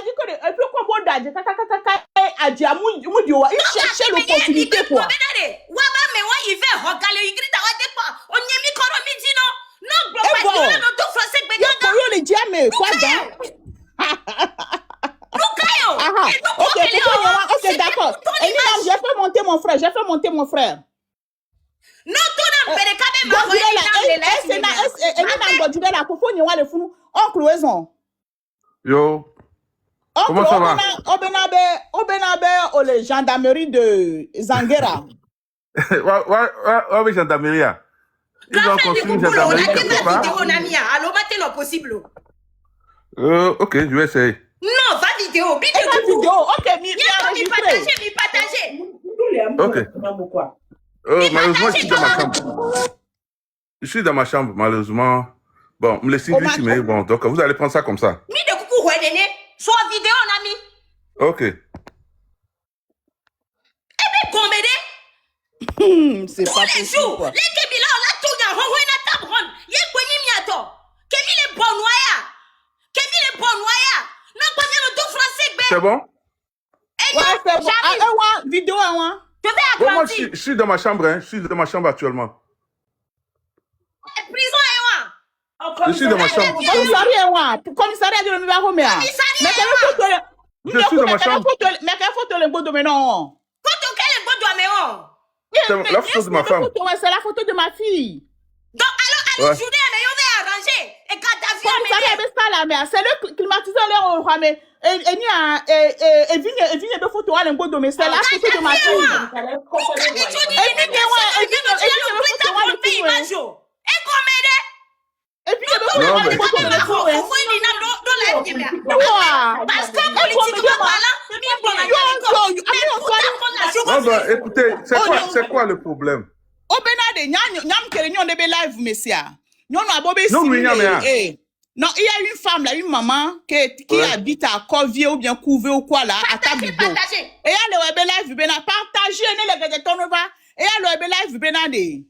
a dit que et puis comment d'adje kaka adja mudi wa il cherchait l'opportunité quoi. Waba me wa il veut regarder il grita wa de quoi on yemi koro midi non non bro Et bon, pas non tout français be il faut le dire mais quoi dans ok, d'accord. J'ai fait monter mon frère. Non, tout n'a pas de Yo. Comment ça va? Les gendarmeries de Zanguera. Ouais, gendarmerie. Ils ont construit une gendarmerie quelque part. Ok, je vais essayer. Non, va vidéo. Ok, mi partager. Ok. Malheureusement, je suis dans ma chambre. Je suis dans ma chambre, malheureusement. Bon, me laissez glisse, mais bon, donc vous allez prendre ça comme ça. Mi de coucou, ouais, néné. Soit vidéo, on a mis. Ok. Eh bien, combien c'est pas tous les jours, les Kébila, on a tout dans la table ronde. Il y a quoi, Miato? Kémi les bons noyas. Kémi les bons noyas. Non, pas bien le dos français, ben. C'est bon? Ouais, c'est bon. Vidéo, hein. Je vais bon, moi, agrandir. je suis dans ma chambre, hein. Je suis dans ma chambre actuellement. Prison, hein. Je suis dans ma chambre. Commissariat de l'Université. Je suis dans ma chambre. Mais quelle photo le beau de maintenant? Photo quel est beau de maintenant? C'est la photo de ma femme. C'est la photo de ma fille. Donc, alors, journée, on va arranger. Et quand ta fille c'est le climatiseur, mais et vigne de photo à l'embo de c'est la photo de ma fille. Et puis, écoutez, c'est quoi le problème? Non, il y a une femme là, une maman qui habite à Corvier ou bien Couvé ou quoi là, à Tabibo. Et elle le live bena partager ne le gaton va. Et elle le live bena de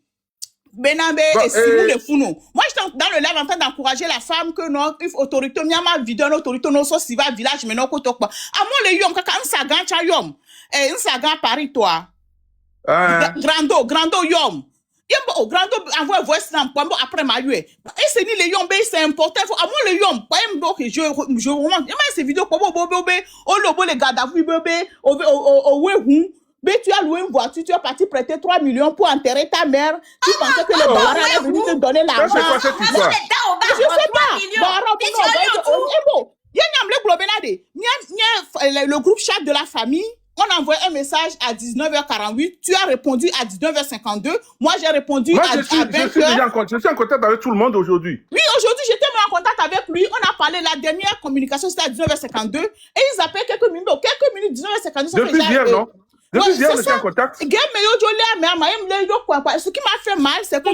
Benabe et Simou le Founou. Moi, je suis dans le live en train d'encourager la femme que non, if autorité, ma vidéo, autorité, non, so si va village, mais non, koto quoi. À moi, le yom, kaka, un sagan, cha yom. Un sagan, Paris, toi. Grando, yom. Yom, grando, envoie voice dans le après ma yue. Et c'est ni le yom, c'est important. À moi, le yom, pas un bloc, je remonte. Il y a ces vidéos, comme au lobo, les gars d'avou, au wehou. Mais tu as loué une voiture, tu es parti prêter 3 millions pour enterrer ta mère. Tu pensais que les barras allaient venir te donner l'argent. C'est quoi cette histoire? Je sais pas. Le groupe chat de la famille, on a envoyé un message à 19h48. Tu as répondu à 19h52. Moi, j'ai répondu à 20h. Je suis en contact avec tout le monde aujourd'hui. Oui, aujourd'hui, j'étais en contact avec lui. On a parlé, la dernière communication, c'était à 19h52. Et ils appellent quelques minutes, 19h52. Depuis hier, non? Depuis hier, on était en contact. Ce qui m'a fait mal, c'est que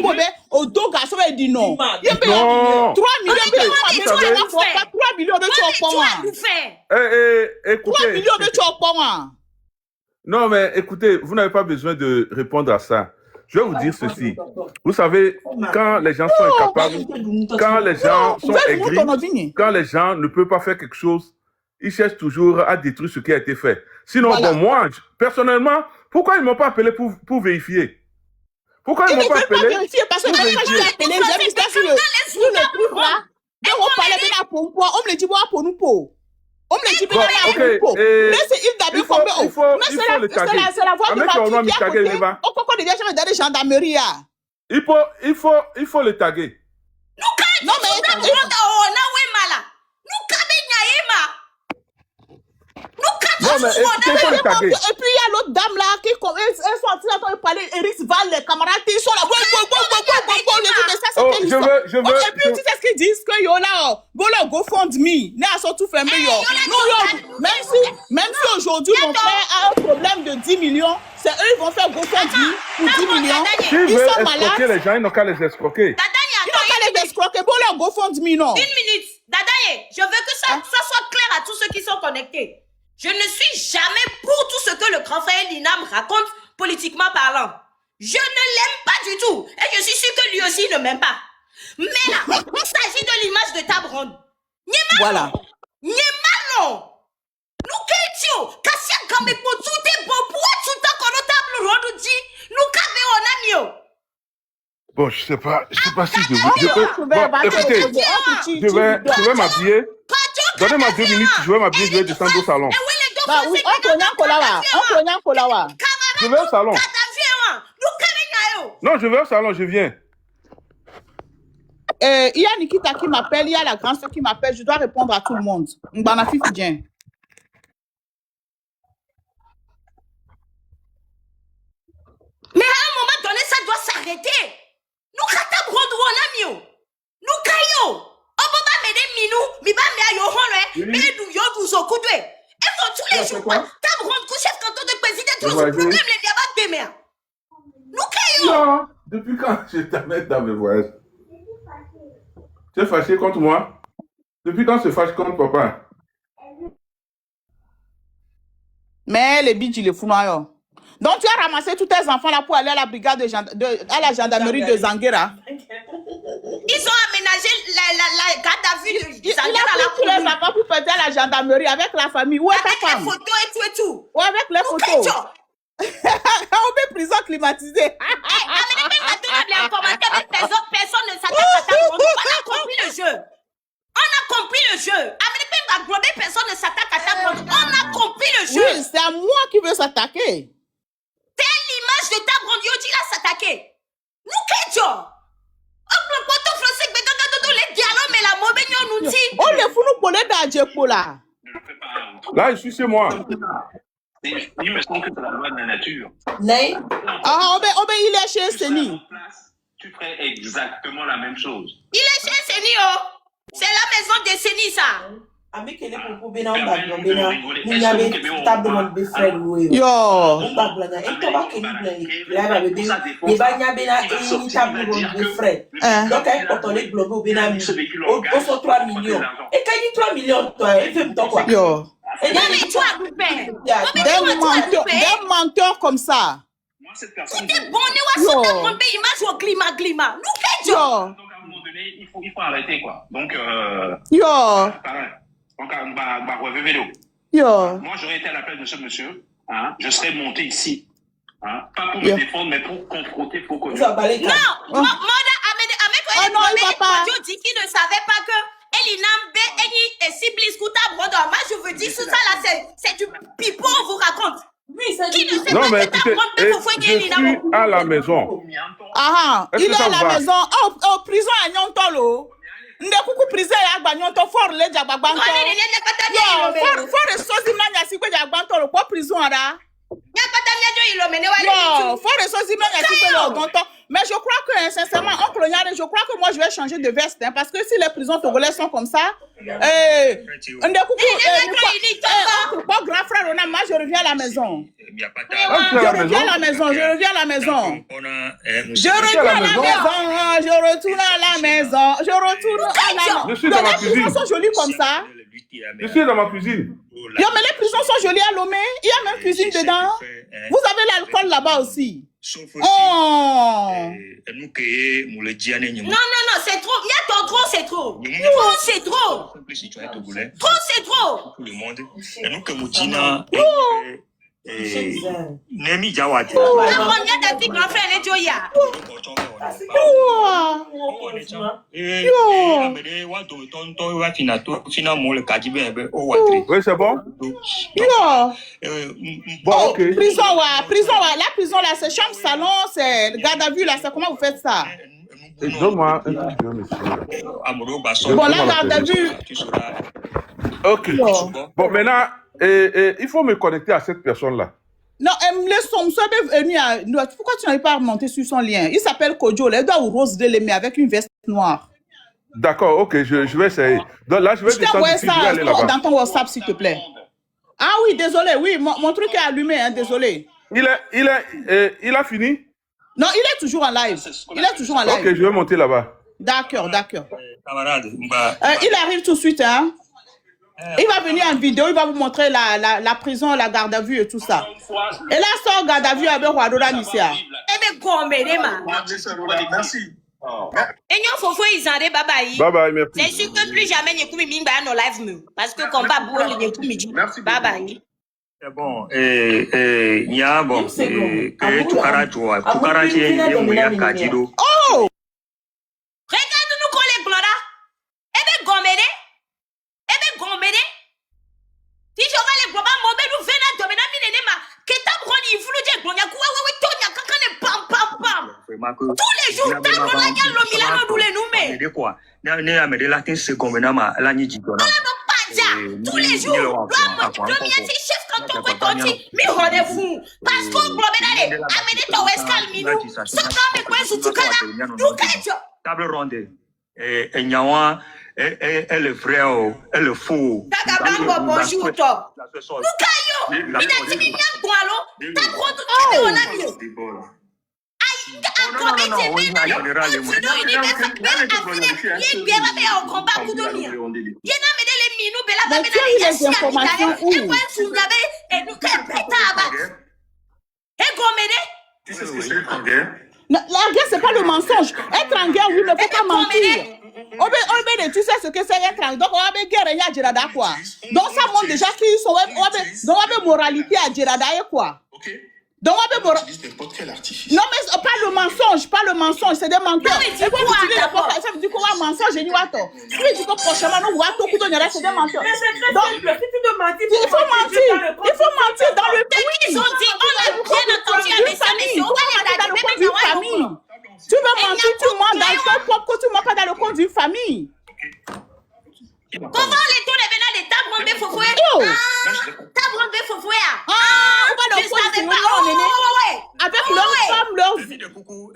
au dos, garçon, il dit non. 3 millions, 3 millions de choix. Non, mais écoutez, vous n'avez pas besoin de répondre à ça. Je vais vous dire ceci. Vous savez, quand les gens sont incapables, quand les gens sont aigris, quand les gens ne peuvent pas faire quelque chose, ils cherchent toujours à détruire ce qui a été fait. Sinon, bon, moi, personnellement, pourquoi ils ne m'ont pas appelé pour vérifier? Pourquoi ils ne m'ont pas appelé? Parce que même quand je l'ai appelé, j'ai mis ça sur le truc là. Et on parlait de la pompe, on me dit, pour nous, pour. On me dit, mais c'est il d'abord comme il faut le taguer. C'est la voix de ma fille qui est à côté. On peut pas déjà dans les gendarmeries. Il faut le taguer. Non, mais non, mais écoutez, il faut le taguer. Et puis il y a l'autre dame là qui elles sont en train de parler, Eric Val, les camarades, ils sont là. Je veux. Et puis tu sais ce qu'ils disent que yo là, voilà, GoFundMe, ne a surtout fermé yo. Même si aujourd'hui mon frère a un problème de 10 millions, c'est eux ils vont faire GoFundMe pour 10 millions. Ils sont malades. Les gens, ils n'ont qu'à les escroquer. Ils n'ont qu'à les escroquer. Voilà, GoFundMe, non. Une minute. Dadaye, je veux que ça soit clair à tous ceux qui sont connectés. Je ne suis jamais pour tout ce que le grand frère Linam raconte politiquement parlant. Je ne l'aime pas du tout. Et je suis sûr que lui aussi ne m'aime pas. Mais là, il s'agit de l'image de table ronde. Voilà. Nyemalo. Bon, je sais pas si je peux. Bon, écoutez, je vais m'habiller. Donnez-moi 2 minutes, je vais m'habiller, je vais descendre au salon. Bah oui, Je vais au salon. Non, je vais au salon, je viens. Il y a Nikita qui m'appelle, il y a la grande soeur qui m'appelle, je dois répondre à tout le monde. Mbanafi Fidjen. Mais à un moment donné, ça doit s'arrêter. Nous kata brodo on amio. Nous kayo. Oboba mede minou, mi ba me ayo honre, mais nous yo vous okudwe. Et pour tous les jours, ta brode chef canton de président tous les problèmes les diabat de mer. Nous kayo. Non, depuis quand je t'amène dans mes voyages? Tu es fâché contre moi? Depuis quand se fâche contre papa? Mais les bitches, il est fou, non? Donc, tu as ramassé tous tes enfants là pour aller à la brigade à la gendarmerie de Zanguera. Ils ont aménagé la garde à vue de Zanguera. Il a pris tous les enfants pour porter à la gendarmerie avec la famille. Où est ta femme? Avec les photos et tout et tout. Ou avec les photos. On met prison climatisée. Personne ne s'attaque à ta brode. On a compris le jeu. On a compris le jeu. Personne ne s'attaque à ta brode. On a compris le jeu. Oui, c'est à moi qui veux s'attaquer. C'est l'image de ta brode. Yo, tu l'as s'attaquer. Nous, qu'est-ce que on les fout nous pour les d'Adjepo là. Là, je suis chez moi. Il me semble que c'est la loi de la nature. Ah, il est chez Seni. Tu ferais exactement la même chose. Il est chez Seni, oh. C'est la maison de Seni, ça. Des menteurs comme ça. C'était bon, on a image au climat. Nous, qu'est-ce donc, à un moment donné, il faut arrêter, quoi. Donc, moi, j'aurais été à la place de ce monsieur. Hein, je serais monté ici. Hein, pas pour me défendre, mais pour confronter Foko. Non, moi, il dit qu'il ne savait pas que Elinam B et Siblis Kouta Brodo. Moi, je veux dire, tout ça là, c'est du pipeau, on vous raconte. Non, mais écoutez, je suis à la maison. Ah, il est à la maison. Oh, prison à Nyontolo. Ndekuku prison ya Nyonto for le Jabagbanto. For resources manya si kwe Jabagbanto pour prison ada. Mais je crois que, sincèrement, oncle Nyare, je crois que moi je vais changer de veste, hein, parce que si les prisons togolaises sont comme ça, grand frère, moi je reviens à la maison. Je reviens à la maison. Je retourne à la maison. Je suis dans ma cuisine. Les prisons sont jolies comme ça. Je suis dans ma cuisine. Yo, mais les prisons sont jolies à Lomé. Il y a même cuisine dedans. Vous avez l'alcool là-bas aussi. Oh. Non, c'est trop. Il y a trop, c'est trop. C'est trop. C'est trop. Tout le monde. Et nous que Moudina. Nemi Jawadi. Oui, c'est bon? Bon, ok. Prison, la prison là, c'est chambre salon, c'est garde à vue là, c'est comment vous faites ça? Donne-moi un petit peu, monsieur. Bon, là, garde à vue. Ok. Bon, maintenant, il faut me connecter à cette personne-là. Non, pourquoi tu n'arrives pas à remonter sur son lien? Il s'appelle Kojo, il doit rose de l'aimer avec une veste noire. D'accord, ok, je vais essayer. Donc là, je vais descendre ici, je vais aller là-bas. Dans ton WhatsApp, s'il te plaît. Ah oui, désolé, oui, mon truc est allumé, hein, désolé. Il a fini? Non, il est toujours en live. Ok, je vais monter là-bas. D'accord. Il arrive tout de suite, hein. Il va venir en vidéo, il va vous montrer la prison, la garde à vue et tout ça. Et là, sort garde à vue avec Wadora Nissia. Merci. Bye bye, merci. C'est sûr que plus jamais Nyekumi Mingba no live me. Parce que combat boule Nyekumi. Merci. Bye bye. C'est bon. Il y a bon. Que Tukara Joa. Tukara Joa Kadiro. Oh! Regarde-nous qu'on les glora. Ebe Gomede. Ebe Gomede. Si je vais les global, mon bébé nous vient dominer minenema. Keta broni, il faut dire glonia kuwa wewe tonya kakane pam pam pam. Tous les jours, ta glona ya lo milano nous les nomme. De quoi? Ne amede la tin seconde na ma la ni jikona. Tous les jours, le mien c'est chef quand on peut tonti, mais rendez-vous. Parce qu'on global amede to weskal minu. Ça quand me quoi sur tukana. Nous kacho. Table ronde. Et nyawa elle est vraie, elle est faux. Bonjour, toi. Lucayo, il a dit bien quoi, alors? T'as trop de on a mis. Aïe, encore des bébés dans le monde, il est bien au combat pour dormir. Il y a les minous, bella, les informations où? Et nous, quel pétard. Et Gomede? Tu sais ce que c'est en guerre? La guerre, c'est pas le mensonge. Être en guerre, oui, ne faut pas mentir. Tu sais ce que c'est être en guerre. Donc, on va guerre, il y a Djerada, quoi. Donc, ça montre déjà qu'ils sont. Donc, on va moralité à Djerada, quoi. Ok. Donc, on va moralité. Non, mais pas le mensonge, c'est des menteurs. Et vous utilisez ça veut dire quoi, mensonge, j'ai dit, wato. Si tu dis que prochainement, nous, wato, c'est des menteurs. Donc, il faut mentir dans le pays. Ils ont dit, on a bien entendu avec ça, mais c'est où dans le compte d'une famille. Tu veux mentir, tu mens dans ton propre, tu mens pas dans le compte d'une famille. Comment les tours les bénins les tables rondées faut fouer? Tables rondées faut fouer. On va je savais pas. Avec leurs femmes, leurs. De coucou,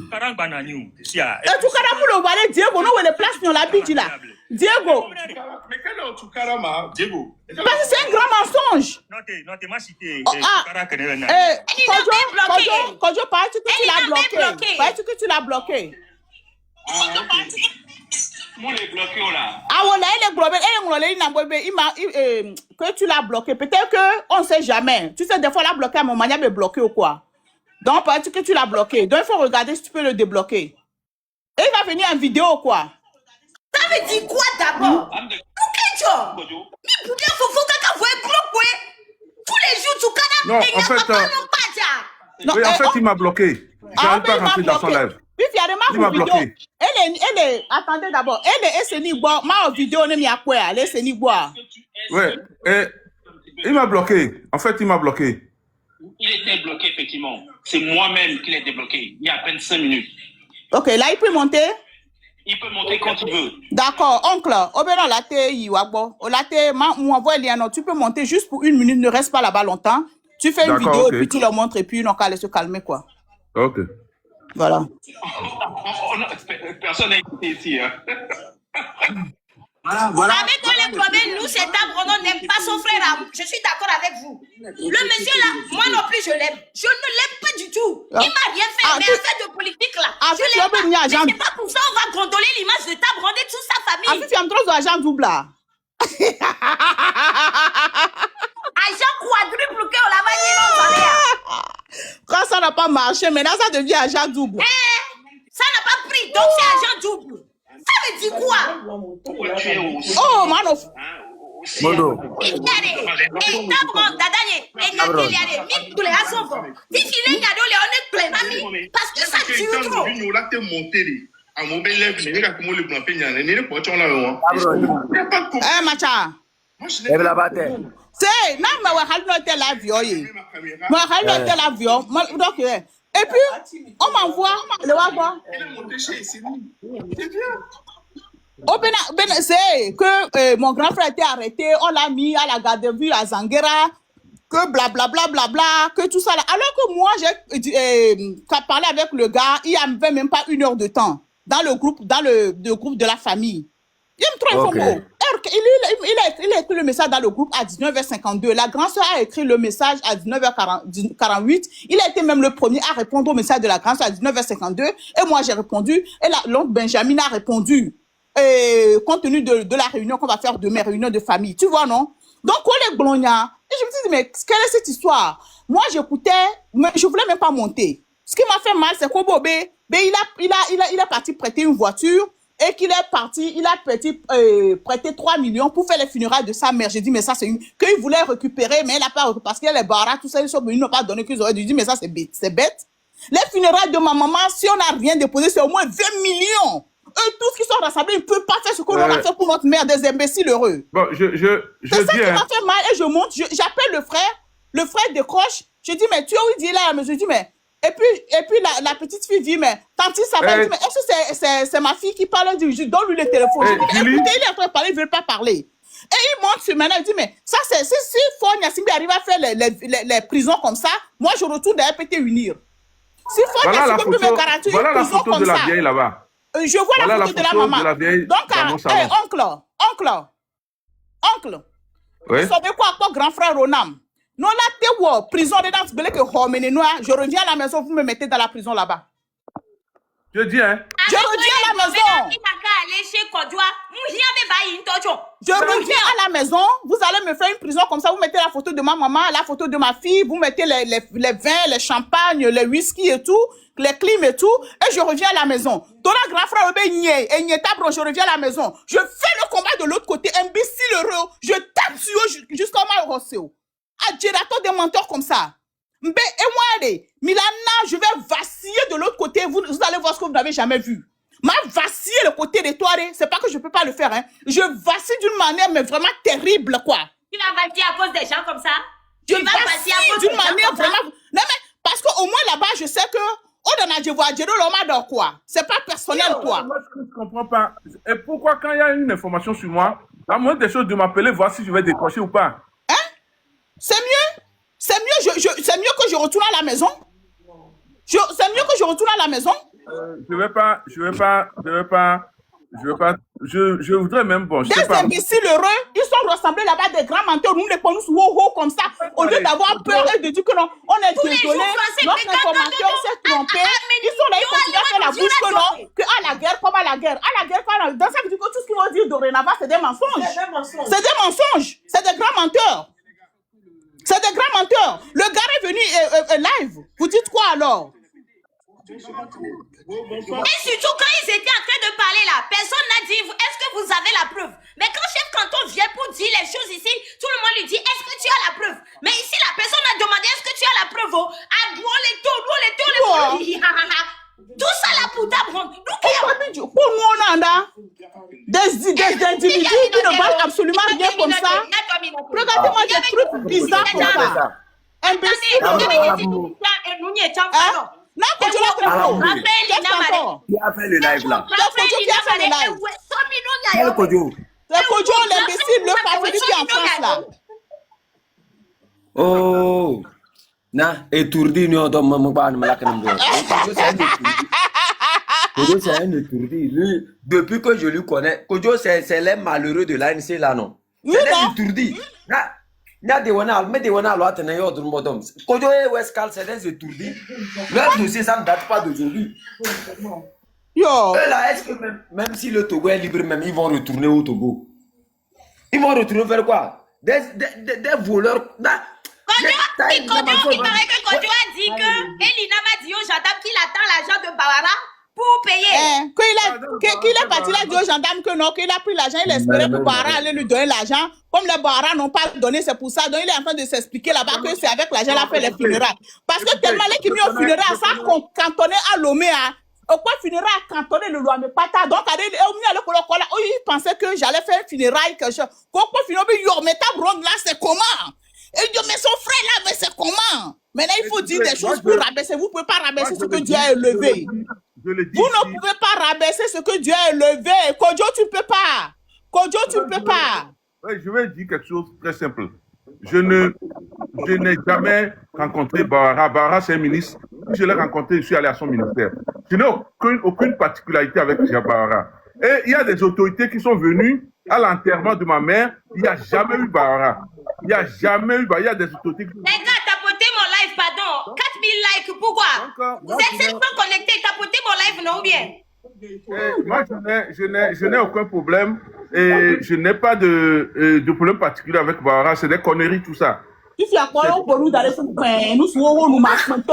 parang bananiou. Si a. Et tout cas, pour le voir, Diego, nous, les places, nous, la bite là. Diego. Mais quel est tout carama, Diego? Parce que c'est un grand mensonge. Notez, ma cité. Kojo, paraît-tu que tu l'as bloqué? Paraît-tu que tu l'as bloqué? Moi, les bloqués, là. Ah, voilà, que tu l'as bloqué. Peut-être qu'on ne sait jamais. Tu sais, des fois, la bloqué à mon manière de bloquer ou quoi. Donc, paraît-tu que tu l'as bloqué. Donc, il faut regarder si tu peux le débloquer. Et il va venir en vidéo ou quoi? Ça veut dire quoi d'abord? Tous les jours, tu cannes. Non, en fait, oui, en fait, il m'a bloqué. Je n'arrive pas à rentrer dans son live. Il m'a bloqué. Elle est, attendez d'abord. Elle est Sénibois. Ma vidéo n'est pas quoi. Elle est Sénibois. Ouais. Il m'a bloqué. En fait, il m'a bloqué. Il était bloqué, effectivement. C'est moi-même qui l'ai débloqué. Il y a à peine 5 minutes. Ok, là, il peut monter? Il peut monter quand il veut. D'accord, oncle. Tu peux monter juste pour 1 minute. Ne reste pas là-bas longtemps. Tu fais une vidéo et puis tu leur montres et puis ils n'ont qu'à aller se calmer, quoi. Ok. Voilà. Personne n'a écouté ici. Hein. Voilà. Avec les problèmes, nous, cet arbre, on n'aime pas son frère. Je suis d'accord avec vous. Le monsieur là, moi non plus, je l'aime. Je ne l'aime pas du tout. Il m'a rien fait. Mais affaire de politique là, je l'aime pas. Mais c'est pas pour ça on va gondoler l'image de Tab Rondé toute sa famille. Tu as un trop d'argent double là. Agent quadruple on l'a dit non, quand ça n'a pas marché, maintenant ça devient agent double. Ça n'a pas pris, donc c'est agent double. Ça veut dire quoi? Oh, Mano. Modo. Parce que ça tue trop. Macha. C'est, non, mais on va faire l'avion. Et puis, on m'envoie le wagon. C'est que mon grand frère était arrêté, on l'a mis à la garde de vue à Zanguera, que blablabla, que tout ça là. Alors que moi, j'ai parlé avec le gars, il n'y avait même pas 1 heure de temps dans le groupe de la famille. Il me trouve faux. Il a écrit le message dans le groupe à 19h52. La grande soeur a écrit le message à 19h48. Il a été même le premier à répondre au message de la grande soeur à 19h52. Et moi, j'ai répondu. Et l'oncle Benjamin a répondu. Compte tenu de la réunion qu'on va faire demain, réunion de famille. Tu vois, non? Donc, on est glogna. Et je me suis dit, mais quelle est cette histoire? Moi, j'écoutais, mais je voulais même pas monter. Ce qui m'a fait mal, c'est qu'au Bobé, il est parti prêter une voiture et qu'il est parti, il a prêté 3 millions pour faire les funérailles de sa mère. J'ai dit, mais ça, c'est une... qu'il voulait récupérer, mais il n'a pas... Parce qu'il y a les barras, tout ça, ils n'ont pas donné qu'ils auraient dû dire, mais ça, c'est bête. C'est bête. Les funérailles de ma maman, si on n'a rien déposé, c'est au moins 20 millions. Eux, tous qui sont rassemblés, ils ne peuvent pas faire ce qu'on a fait pour notre mère, des imbéciles heureux. Bon, c'est ça qui m'a fait mal, et je monte, j'appelle le frère décroche, je dis, mais tu as où il dit là, mais je dis, mais... Et puis la petite fille dit, mais Tanti, ça va, mais est-ce que c'est ma fille qui parle? Je donne-lui le téléphone. Je dis, mais écoutez, il est en train de parler, il ne veut pas parler. Et il monte sur maintenant, il dit, mais ça, c'est si Fon Yassimbi arrive à faire les prisons comme ça, moi, je retourne d'ailleurs PT unir. Si Fon Yassimbi peut me garantir une prison comme ça, je vois la photo de la maman. Donc, oncle, vous savez quoi, grand frère Ronam? Non, là, t'es où? Prison dedans, je reviens à la maison, vous me mettez dans la prison là-bas. Je dis, hein? Je reviens à la maison. Je reviens à la maison, vous allez me faire une prison comme ça, vous mettez la photo de ma maman, la photo de ma fille, vous mettez les vins, les champagnes, les whisky et tout, les clims et tout, et je reviens à la maison. Ton grand frère, je reviens à la maison. Je fais le combat de l'autre côté, imbécile heureux, je tape sur eux jusqu'au mal rosseo. Adjirato des menteurs comme ça. Mbe et moi, allez, Milana, je vais vaciller de l'autre côté. Vous allez voir ce que vous n'avez jamais vu. Ma vaciller le côté de toi, c'est pas que je peux pas le faire, hein. Je vacille d'une manière, mais vraiment terrible, quoi. Tu vas vaciller à cause des gens comme ça? Je vacille d'une manière vraiment... Non, mais parce qu'au moins là-bas, je sais que... quoi. C'est pas personnel, quoi. Moi, je ne comprends pas. Et pourquoi, quand il y a une information sur moi, la moindre des choses de m'appeler, voir si je vais décrocher ou pas. Hein? C'est mieux. C'est mieux, c'est mieux que je retourne à la maison. C'est mieux que je retourne à la maison. Je voudrais même, bon, je sais pas. Des imbéciles heureux, ils sont rassemblés là-bas, des grands menteurs, nous les prononçons wow comme ça, au lieu d'avoir peur et de dire que non, on est désolé, notre information s'est trompée, ils sont là, ils continuent à faire la bouche que non, que à la guerre, comme à la guerre, dans ça veut dire que tout ce qu'ils vont dire dorénavant, c'est des mensonges. C'est des mensonges, c'est des grands menteurs. C'est des grands menteurs. Le gars est venu live, vous dites quoi alors? Et surtout quand ils étaient en train de parler là, personne n'a dit est-ce que vous avez la preuve? Mais quand chef canton vient pour dire les choses ici, tout le monde lui dit est-ce que tu as la preuve? Mais ici la personne a demandé est-ce que tu as la preuve? Tout ça là pour t'apprendre. Pour nous on a des individus qui ne valent absolument rien comme ça. Regardez-moi des trucs bizarres comme ça. Imbécile. Non, quand tu qui a fait le live là? C'est Kodjo, l'imbécile, le favori qui est en France là. Oh, na, étourdi, nous on donne mon ban, Kodjo, c'est un étourdi. Lui, depuis que je lui connais, Kodjo, c'est les malheureux de l'ANC là, non? C'est un étourdi. Mais des Kodjo et Westcal, c'est des étourdis. Leur dossier, ça ne date pas d'aujourd'hui. Yo. Là, est-ce que même si le Togo est libre, même ils vont retourner au Togo? Ils vont retourner vers quoi? Des voleurs. Il paraît que Kodjo a dit que Elina m'a dit aux gendarmes qu'il attend l'argent de Bawara pour payer. Qu'il est parti là, dit aux gendarmes que non, qu'il a pris l'argent, il espérait que Bawara allait lui donner l'argent. Comme les Bawara n'ont pas donné, c'est pour ça. Donc il est en train de s'expliquer là-bas que c'est avec l'argent qu'il a fait les funérailles. Parce que tellement les qui mis au funérailles, ça cantonné à Lomé. Pourquoi funérailles à cantonner le loi mais pas tard. Donc il pensait que j'allais faire funérailles quelque chose. Pourquoi funérailles, mais ta bronze là, c'est comment? Et il dit, mais son frère là, mais c'est comment? Maintenant, il faut dire des choses pour rabaisser. Vous ne pouvez pas rabaisser ce que Dieu a élevé. Vous ne pouvez pas rabaisser ce que Dieu a élevé. Kodjo, tu ne peux pas. Kodjo, tu ne peux pas. Ouais, je vais dire quelque chose de très simple. Je n'ai jamais rencontré Bawara. Bawara, c'est un ministre. Si je l'ai rencontré, je suis allé à son ministère. Je n'ai aucune particularité avec Bawara. Et il y a des autorités qui sont venues à l'enterrement de ma mère. Il n'y a jamais eu Bawara. Il n'y a jamais eu Bawara. Il y a des autorités qui... Les gars, tapotez mon live, pardon. 4000 likes, pourquoi? Vous êtes seulement connectés, tapotez mon live, non bien? Moi, je n'ai aucun problème. Et je n'ai pas de problème particulier avec Bawara. C'est des conneries, tout ça. Si tu as quoi pour nous d'aller nous nous marchons.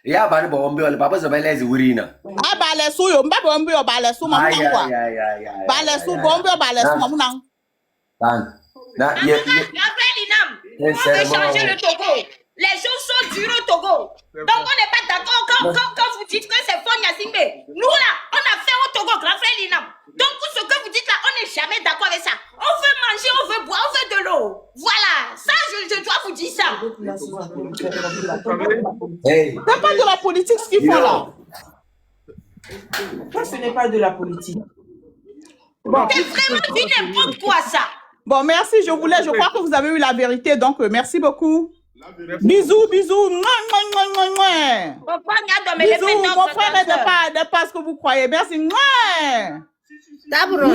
Ya bani bombe wala papa ça va les urina. Ah balesu yo mba bombe yo balesu mamu Aïe nang quoi. aïe aïe aïe. Balesu bombe yo balesu mamu nang. Na Gabriel Linam, on veut changer le Togo. Les choses sont dures au Togo. Donc on n'est pas d'accord quand vous dites que c'est Fonya Simbe. Nous là, on a fait au Togo, grand frère Linam. Donc ce que vous dites là, on n'est jamais d'accord avec ça. On veut manger, on veut boire, on veut de l'eau. Voilà, ça je dois vous dire ça. hey. C'est pas de la politique ce qu'ils font là. Ça, ce n'est pas de la politique. Bon. C'est vraiment du n'importe quoi ça. Bon, merci, je crois que vous avez eu la vérité, donc merci beaucoup. Bisous, bisous. Bisous, mon frère n'est pas ce que vous croyez. Merci. Tabron.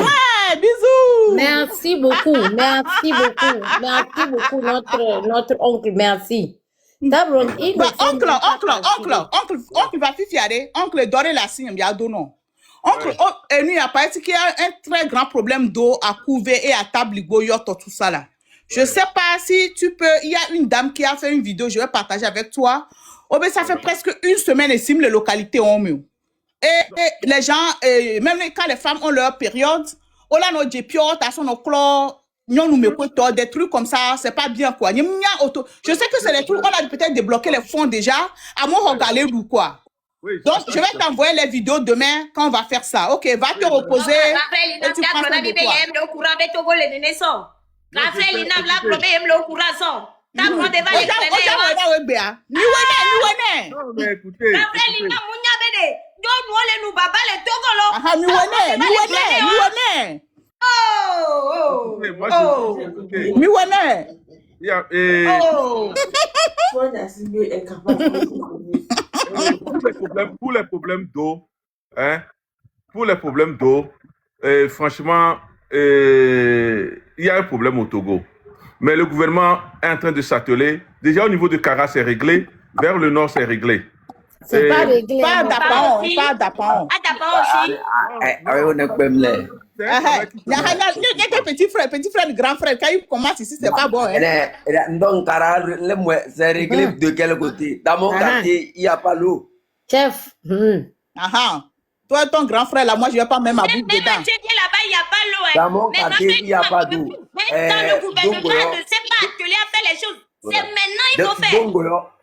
Bisous. Merci beaucoup, merci beaucoup, merci beaucoup notre oncle, merci. Tabron, oncle va fifiare, oncle donner la signe, bien non. Oncle, et nous, il y a pas qu'il y a un très grand problème d'eau à couver et à tabligo, tout ça là. Je sais pas si tu peux, il y a une dame qui a fait une vidéo, je vais partager avec toi. Oh, ben, ça fait presque une semaine ici, les localités ont mieux. Et les gens, même quand les femmes ont leur période, oh là, nos djepiotes, à son clore, des trucs comme ça, c'est pas bien quoi. Je sais que c'est des trucs, on a peut-être débloqué les fonds déjà, à moi regarder ou quoi. Oui, donc, je vais t'envoyer les vidéos demain quand on va faire ça. Ok, va te reposer. Et tu prends soin de toi. Raphaël Linam, la première, le courant. T'as pris devant les Sénégalais. Non, mais écoutez. Raphaël Linam, Mounia Bede. Nous, les nous, baba, les Togolo. Ah, Miwane. Pour les problèmes d'eau, hein, franchement, il y a un problème au Togo. Mais le gouvernement est en train de s'atteler. Déjà au niveau de Kara, c'est réglé. Vers le nord, c'est réglé. C'est pas réglé. Pas d'appareil. aussi. On est comme les. Il y a des petits frères, grands frères. Quand ils commencent ici, c'est pas bon. Donc, Kara, c'est réglé de quel côté? Dans mon quartier, il n'y a pas l'eau. Chef. Toi, ton grand frère, là, moi, je ne vais pas même à bout dedans. Là-bas, il n'y a pas l'eau. Dans mon quartier, il n'y a pas d'eau. Dans le gouvernement ne sait pas atteler à faire les choses. C'est maintenant il faut faire.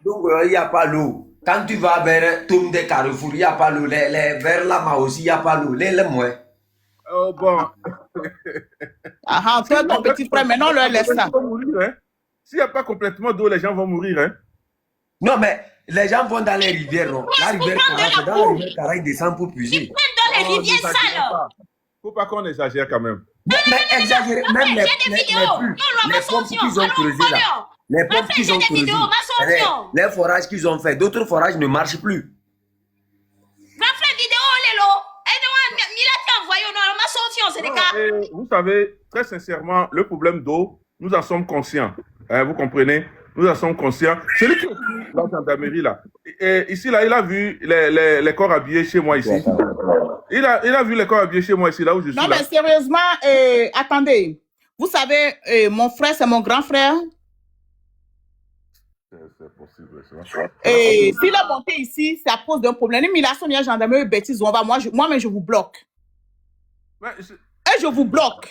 Donc, il n'y a pas l'eau. Quand tu vas vers Toum de Carrefour, il n'y a pas l'eau. Vers là-bas aussi, il n'y a pas l'eau. Les moins. Oh bon. Toi, ton petit frère, maintenant, on leur laisse ça. S'il n'y a pas complètement d'eau, les gens vont mourir. Hein? Non, mais les gens vont dans les rivières. Non? La rivière Kara, dans la rivière Kara, ils descendent pour puiser. Ils prennent dans les rivières sales. Faut pas qu'on exagère quand même. Mais exagérer, même les pompes qu'ils ont creusées là. Les pompes qu'ils ont creusées. Les forages qu'ils ont fait. D'autres forages ne marchent plus. Vous savez, très sincèrement, le problème d'eau, nous en sommes conscients. Vous comprenez? Nous en sommes conscients. Celui qui est la gendarmerie là, et ici là, il a vu les corps habillés chez moi ici. Il a vu les corps habillés chez moi ici, là où je suis. Non, mais sérieusement, attendez. Vous savez, mon frère, c'est mon grand frère. C'est possible, Et s'il a monté ici, c'est à cause d'un problème. Mais il a son gendarmerie bêtise, on va, moi-même, je vous bloque. Et je vous bloque.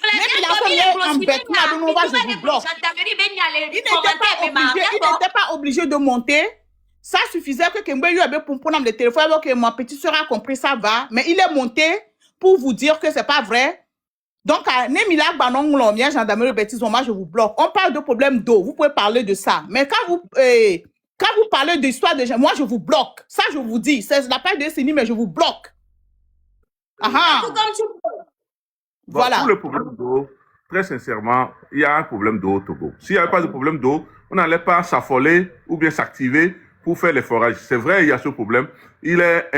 Même il a son en bêtise, je vous bloque. Il n'était pas obligé de monter. Ça suffisait que Kembe avait pour prendre le téléphone, alors que mon petit soeur a compris, ça va. Mais il est monté pour vous dire que c'est pas vrai. Donc, gendarmerie bêtise, moi, je vous bloque. On parle de problème d'eau. Vous pouvez parler de ça. Mais quand vous parlez d'histoire de gens, moi, je vous bloque. Ça, je vous dis. C'est la part de décennie, mais je vous bloque. Voilà. Pour le problème d'eau, très sincèrement, il y a un problème d'eau au Togo. S'il n'y avait pas de problème d'eau, on n'allait pas s'affoler ou bien s'activer pour faire les forages. C'est vrai, il y a ce problème. Il est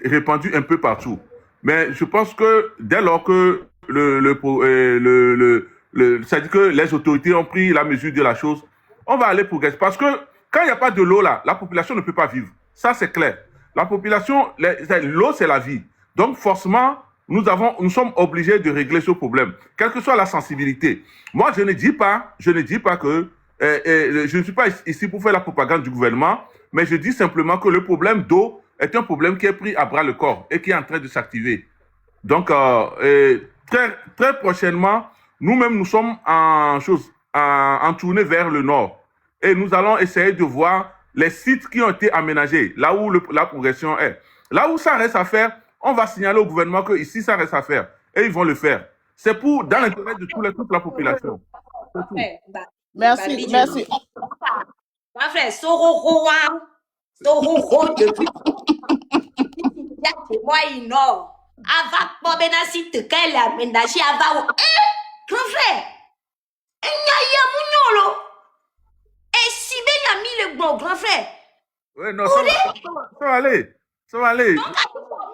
répandu un peu partout. Mais je pense que dès lors que c'est-à-dire que les autorités ont pris la mesure de la chose, on va aller progresser. Parce que quand il n'y a pas de l'eau là, la population ne peut pas vivre. Ça, c'est clair. La population, l'eau, c'est la vie. Donc, forcément, nous sommes obligés de régler ce problème, quelle que soit la sensibilité. Moi, je ne dis pas que je ne suis pas ici pour faire la propagande du gouvernement, mais je dis simplement que le problème d'eau est un problème qui est pris à bras le corps et qui est en train de s'activer. Donc, très prochainement, nous-mêmes, nous sommes en tournée vers le nord. Et nous allons essayer de voir les sites qui ont été aménagés, là où la progression est. Là où ça reste à faire, on va signaler au gouvernement que ici, ça reste à faire. Et ils vont le faire. C'est dans l'intérêt de toute la population. Merci. Mon frère, Sororo depuis moi, il nord. Ava Bobena site qu'elle a aménagé avant. Grand frère, il y a Mouniolo. Et si bien a mis le bon grand frère. Oui, non, ça va aller. Ça va aller. Donc,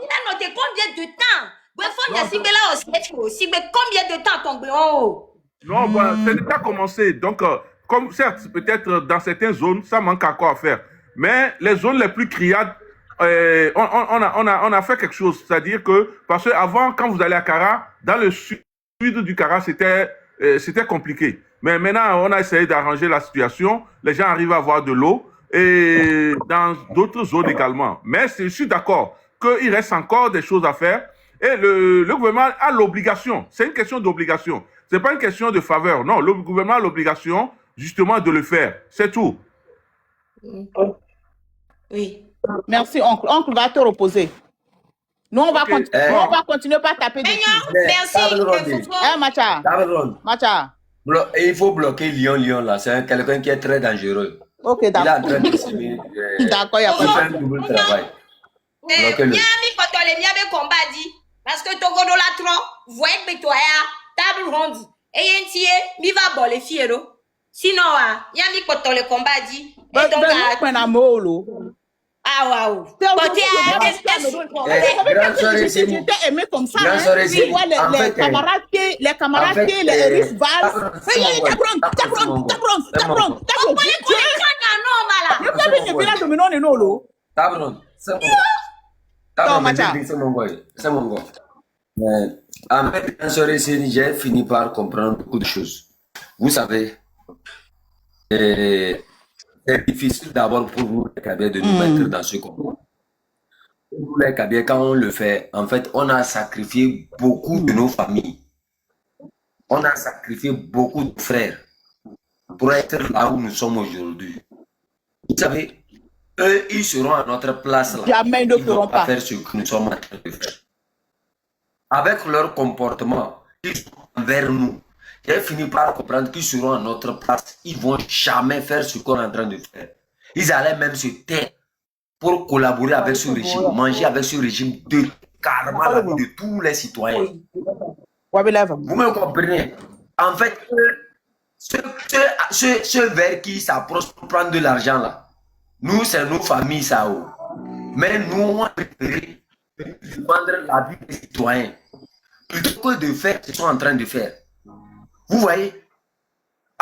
il a noté combien de temps? Bref, on y a si bien là aussi, mais combien de temps tombé en haut? Non, bah, c'est déjà commencé. Donc, comme certes, peut-être dans certaines zones, ça manque encore à faire. Mais les zones les plus criades, on a fait quelque chose. C'est-à-dire que, parce qu'avant, quand vous allez à Kara, dans le sud du Kara, c'était compliqué. Mais maintenant, on a essayé d'arranger la situation. Les gens arrivent à avoir de l'eau et dans d'autres zones également. Mais je suis d'accord qu'il reste encore des choses à faire. Et le gouvernement a l'obligation. C'est une question d'obligation. C'est pas une question de faveur. Non, le gouvernement a l'obligation justement de le faire. C'est tout. Oui. Merci, oncle. Oncle va te reposer. Nous, on va continuer par taper dessus. Merci. Macha. Il faut bloquer Lyon là. C'est quelqu'un qui est très dangereux. Ok, d'accord. Il est en train de d'accord, il y a pas de faire un double travail. Miami, quand les miami combat dit, parce que Togo do la trop, voyez que toi, table ronde. Et y a un tiers, mi va bon les filles, sinon, Miami, quand le combat dit, et donc, ah, waouh. Côté j'étais aimé comme ça. Tu vois les camarades, les rivales. J'ai fini par comprendre beaucoup de choses. Vous savez, c'est difficile d'abord pour vous, les Kabyles, de nous mettre dans ce combat. Pour nous, les Kabyles, quand on le fait, en fait, on a sacrifié beaucoup de nos familles. On a sacrifié beaucoup de frères pour être là où nous sommes aujourd'hui. Vous savez, eux, ils seront à notre place là. Jamais ils ne feront pas faire ce que nous sommes en train de faire. Avec leur comportement, ils sont envers nous. J'ai fini par comprendre qu'ils seront à notre place. Ils ne vont jamais faire ce qu'on est en train de faire. Ils allaient même se taire pour collaborer avec ce régime, manger avec ce régime de carrément la vie de tous les citoyens. Vous me comprenez? En fait, ce vers qui s'approche pour prendre de l'argent là, nous, c'est nos familles, ça. Mais nous, on a préféré défendre la vie des citoyens plutôt que de faire ce qu'ils sont en train de faire. Vous voyez?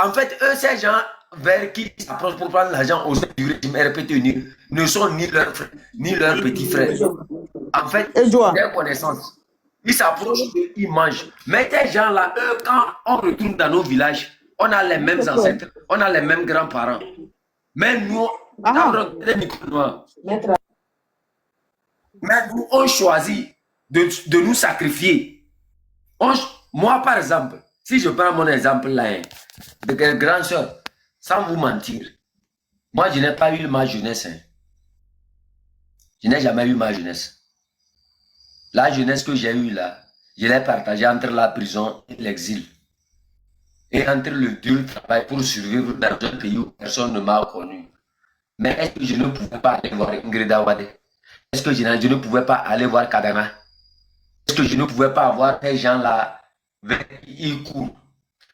En fait, eux, ces gens vers qui s'approchent pour prendre l'argent au sein du régime RPT ne sont ni leurs frères, ni leurs petits frères. En fait, des connaissances. Ils s'approchent, ils mangent. Mais ces gens-là, eux, quand on retourne dans nos villages, on a les mêmes ancêtres, on a les mêmes grands-parents. Mais nous, on choisit de nous sacrifier. Moi, par exemple, si je prends mon exemple là, de grande soeur, sans vous mentir, moi, je n'ai pas eu ma jeunesse. Hein. Je n'ai jamais eu ma jeunesse. La jeunesse que j'ai eue là, je l'ai partagée entre la prison et l'exil. Et entre le dur travail pour survivre dans un pays où personne ne m'a connu. Mais est-ce que je ne pouvais pas aller voir Ingrid Awade? Est-ce que je ne pouvais pas aller voir Kadana? Est-ce que je ne pouvais pas avoir ces gens-là vers qui ils courent?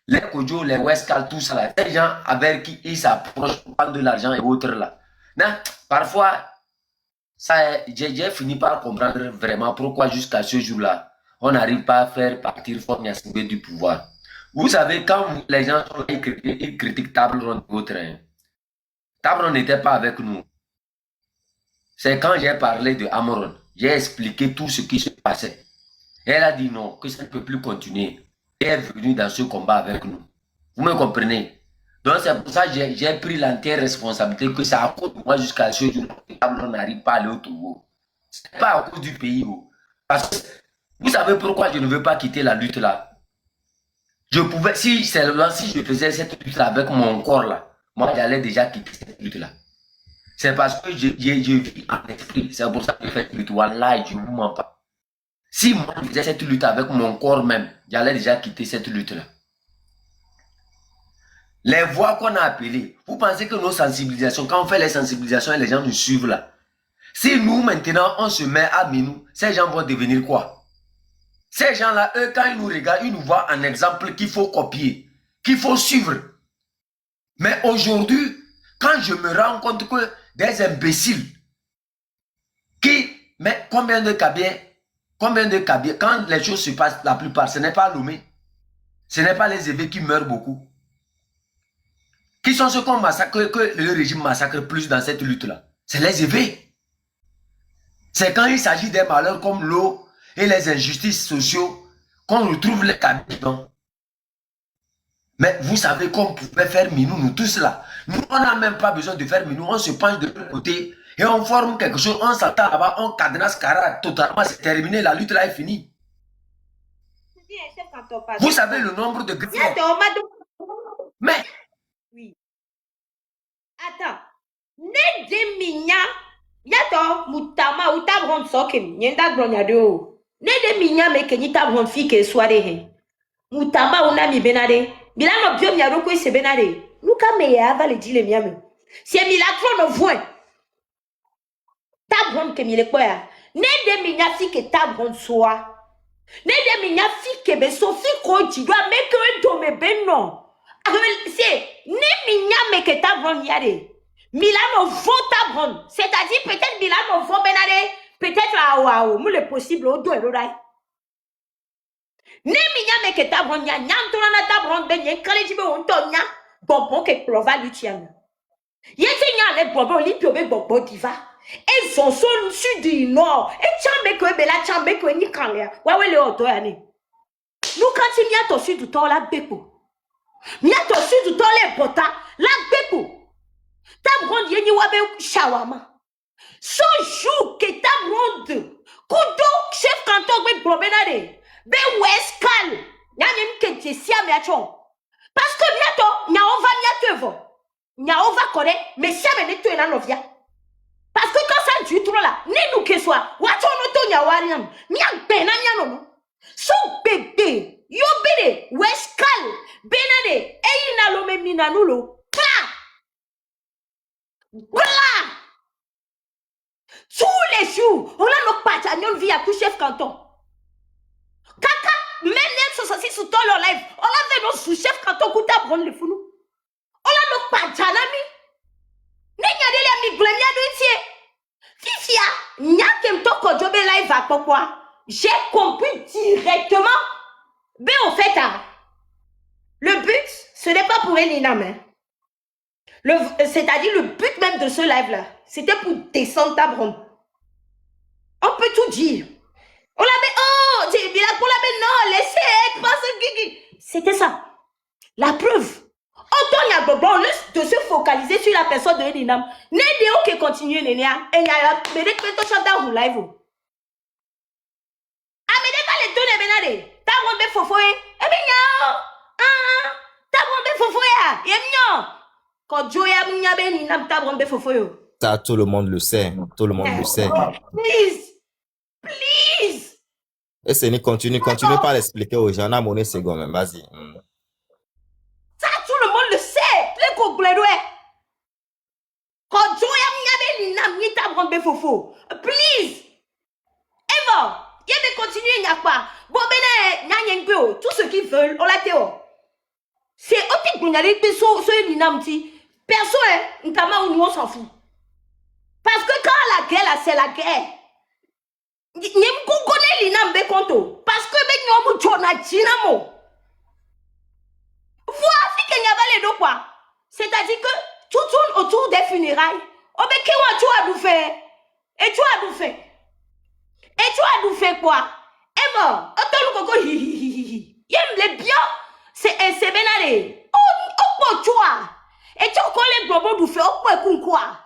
Les Kodjo, les Westkal, tout ça là, ces gens avec qui ils s'approchent pour prendre de l'argent et autres là. Non, parfois, j'ai fini par comprendre vraiment pourquoi jusqu'à ce jour-là, on n'arrive pas à faire partir Fort Gnassingbé du pouvoir. Vous savez, quand les gens sont là, ils critiquent Table Ronde et autres. Table Ronde n'était pas avec nous. C'est quand j'ai parlé de Amoron, j'ai expliqué tout ce qui se passait. Elle a dit non, que ça ne peut plus continuer. Elle est venue dans ce combat avec nous. Vous me comprenez? Donc c'est pour ça que j'ai pris l'entière responsabilité que ça à cause de moi jusqu'à ce jour. On n'arrive pas à aller au Togo. Ce n'est pas à cause du pays. Parce que vous savez pourquoi je ne veux pas quitter la lutte là. Je pouvais, si je faisais cette lutte là avec mon corps là, moi j'allais déjà quitter cette lutte là. C'est parce que je vis en esprit. C'est pour ça que je fais cette lutte. Wallah, je ne vous mens pas. Si moi je faisais cette lutte avec mon corps même, j'allais déjà quitter cette lutte là. Les voix qu'on a appelées, vous pensez que nos sensibilisations, quand on fait les sensibilisations et les gens nous suivent là, si nous maintenant on se met à Minou, ces gens vont devenir quoi? Ces gens-là, eux, quand ils nous regardent, ils nous voient un exemple qu'il faut copier, qu'il faut suivre. Mais aujourd'hui, quand je me rends compte que des imbéciles qui, mais combien de cabiers, quand les choses se passent, la plupart, ce n'est pas Lomé, ce n'est pas les évêques qui meurent beaucoup. Qui sont ceux qu'on massacre, que le régime massacre plus dans cette lutte-là? C'est les évêques. C'est quand il s'agit des malheurs comme l'eau et les injustices sociaux qu'on retrouve les cabinets. Mais vous savez qu'on pouvait faire Minou, nous tous là. Nous, on n'a même pas besoin de faire Minou. On se penche de l'autre côté et on forme quelque chose. On s'attend là-bas, on cadenasse Kara totalement. C'est terminé, la lutte là est finie. Vous savez le nombre de greffes. Mais... Oui. Attends. Ne deminya. Yato mutama utabron sokem. Nyenda gronyado. Ne deminya meke nitabron fike soirée he. Mutama unami benade. Milano bio miaroko se benade. Nuka meye ava le dile miame. Si milakro no voin. Tabron ke mile koya. Ne deminya fike tabron soa. Ne deminya fike be so fiko jidwa meke dome benno. C'est ne minya meke tabron yade. Milano vaut tabron. C'est-à-dire peut-être Milano vaut benade. Peut-être à Oaou. Mou le possible au dos et l'oreille. Ne minya meke tabron ya. Nyam tona tabron ben yen kale jibe on tonya. Bonbon ke plova lutiam. Yete nya le bonbon li piobe bonbon diva. Et son son sud du nord. Et chambe ko bela chambe ko ni kanle. Wa we le oto ya ni. Nous quand il y a to sud du temps la beko. Miato sud dans les botas, la beko. Tabron yeni wabe shawama. So jour que tabron kudo chef canton be promenade. Be weskal. Nyanyem ke jesia miachon. Parce que miato nya ova miatevo. Nya ova kore mais si amene to ena novia. Parce que quand ça dure trop là, ni nous que soit, wacho no to nya wariam. Nya bena nya no. So bébé yo bede weskal benade eyina lo me minanulo pa bla tous les jours on a nos patagnon via tout chef canton kaka même les 66 sous ton live on a fait nos sous-chef canton kuta prendre le founou on a nos patanami nenya de la mi glemia do tie fifia nyakem to ko jobe live à pourquoi j'ai compris directement. Mais en fait, le but, ce n'est pas pour Elina, mais c'est-à-dire le but même de ce live-là, c'était pour descendre Tabron. On peut tout dire. On l'avait, oh, j'ai bien pour la non, laissez, passe, c'était ça. La preuve. Autant bon, de se focaliser sur la personne de Elina. Nédéo qui continue, Nénéa, et il y a peut-être chanter au live. Les deux benade tabron be fofoye e binyo tabron be fofoye e binyo ko joya minya be ni nam tabron be fofoye. Ça tout le monde le sait, tout le monde le sait. Please Et c'est continue pas à l'expliquer aux gens, on a monnaie second même, vas-y. Ça tout le monde le sait, les congolais ko joya minya be ni nam ni tabron be fofo. Please Ever il va continuer, il n'y a pas. Bon, ben, tout ce qu'ils veulent, on l'a théo. C'est autre qu'on a dit que ce l'inamti. Perso, on s'en fout. Parce que quand la guerre, là, c'est la guerre. N'y a pas connaît l'inam be konto. Parce que ben, nous avons na dynamo. Voilà ce qu'il y avait les deux quoi. C'est-à-dire que tout tourne autour des funérailles. Oh, ben, qu'est-ce que tu as dû faire? Et tu as dû faire? Et tu as nous fait quoi? Et bon, attends, il aime les bien. C'est benalé. Oh, tu vois. on doit faire au point quoi.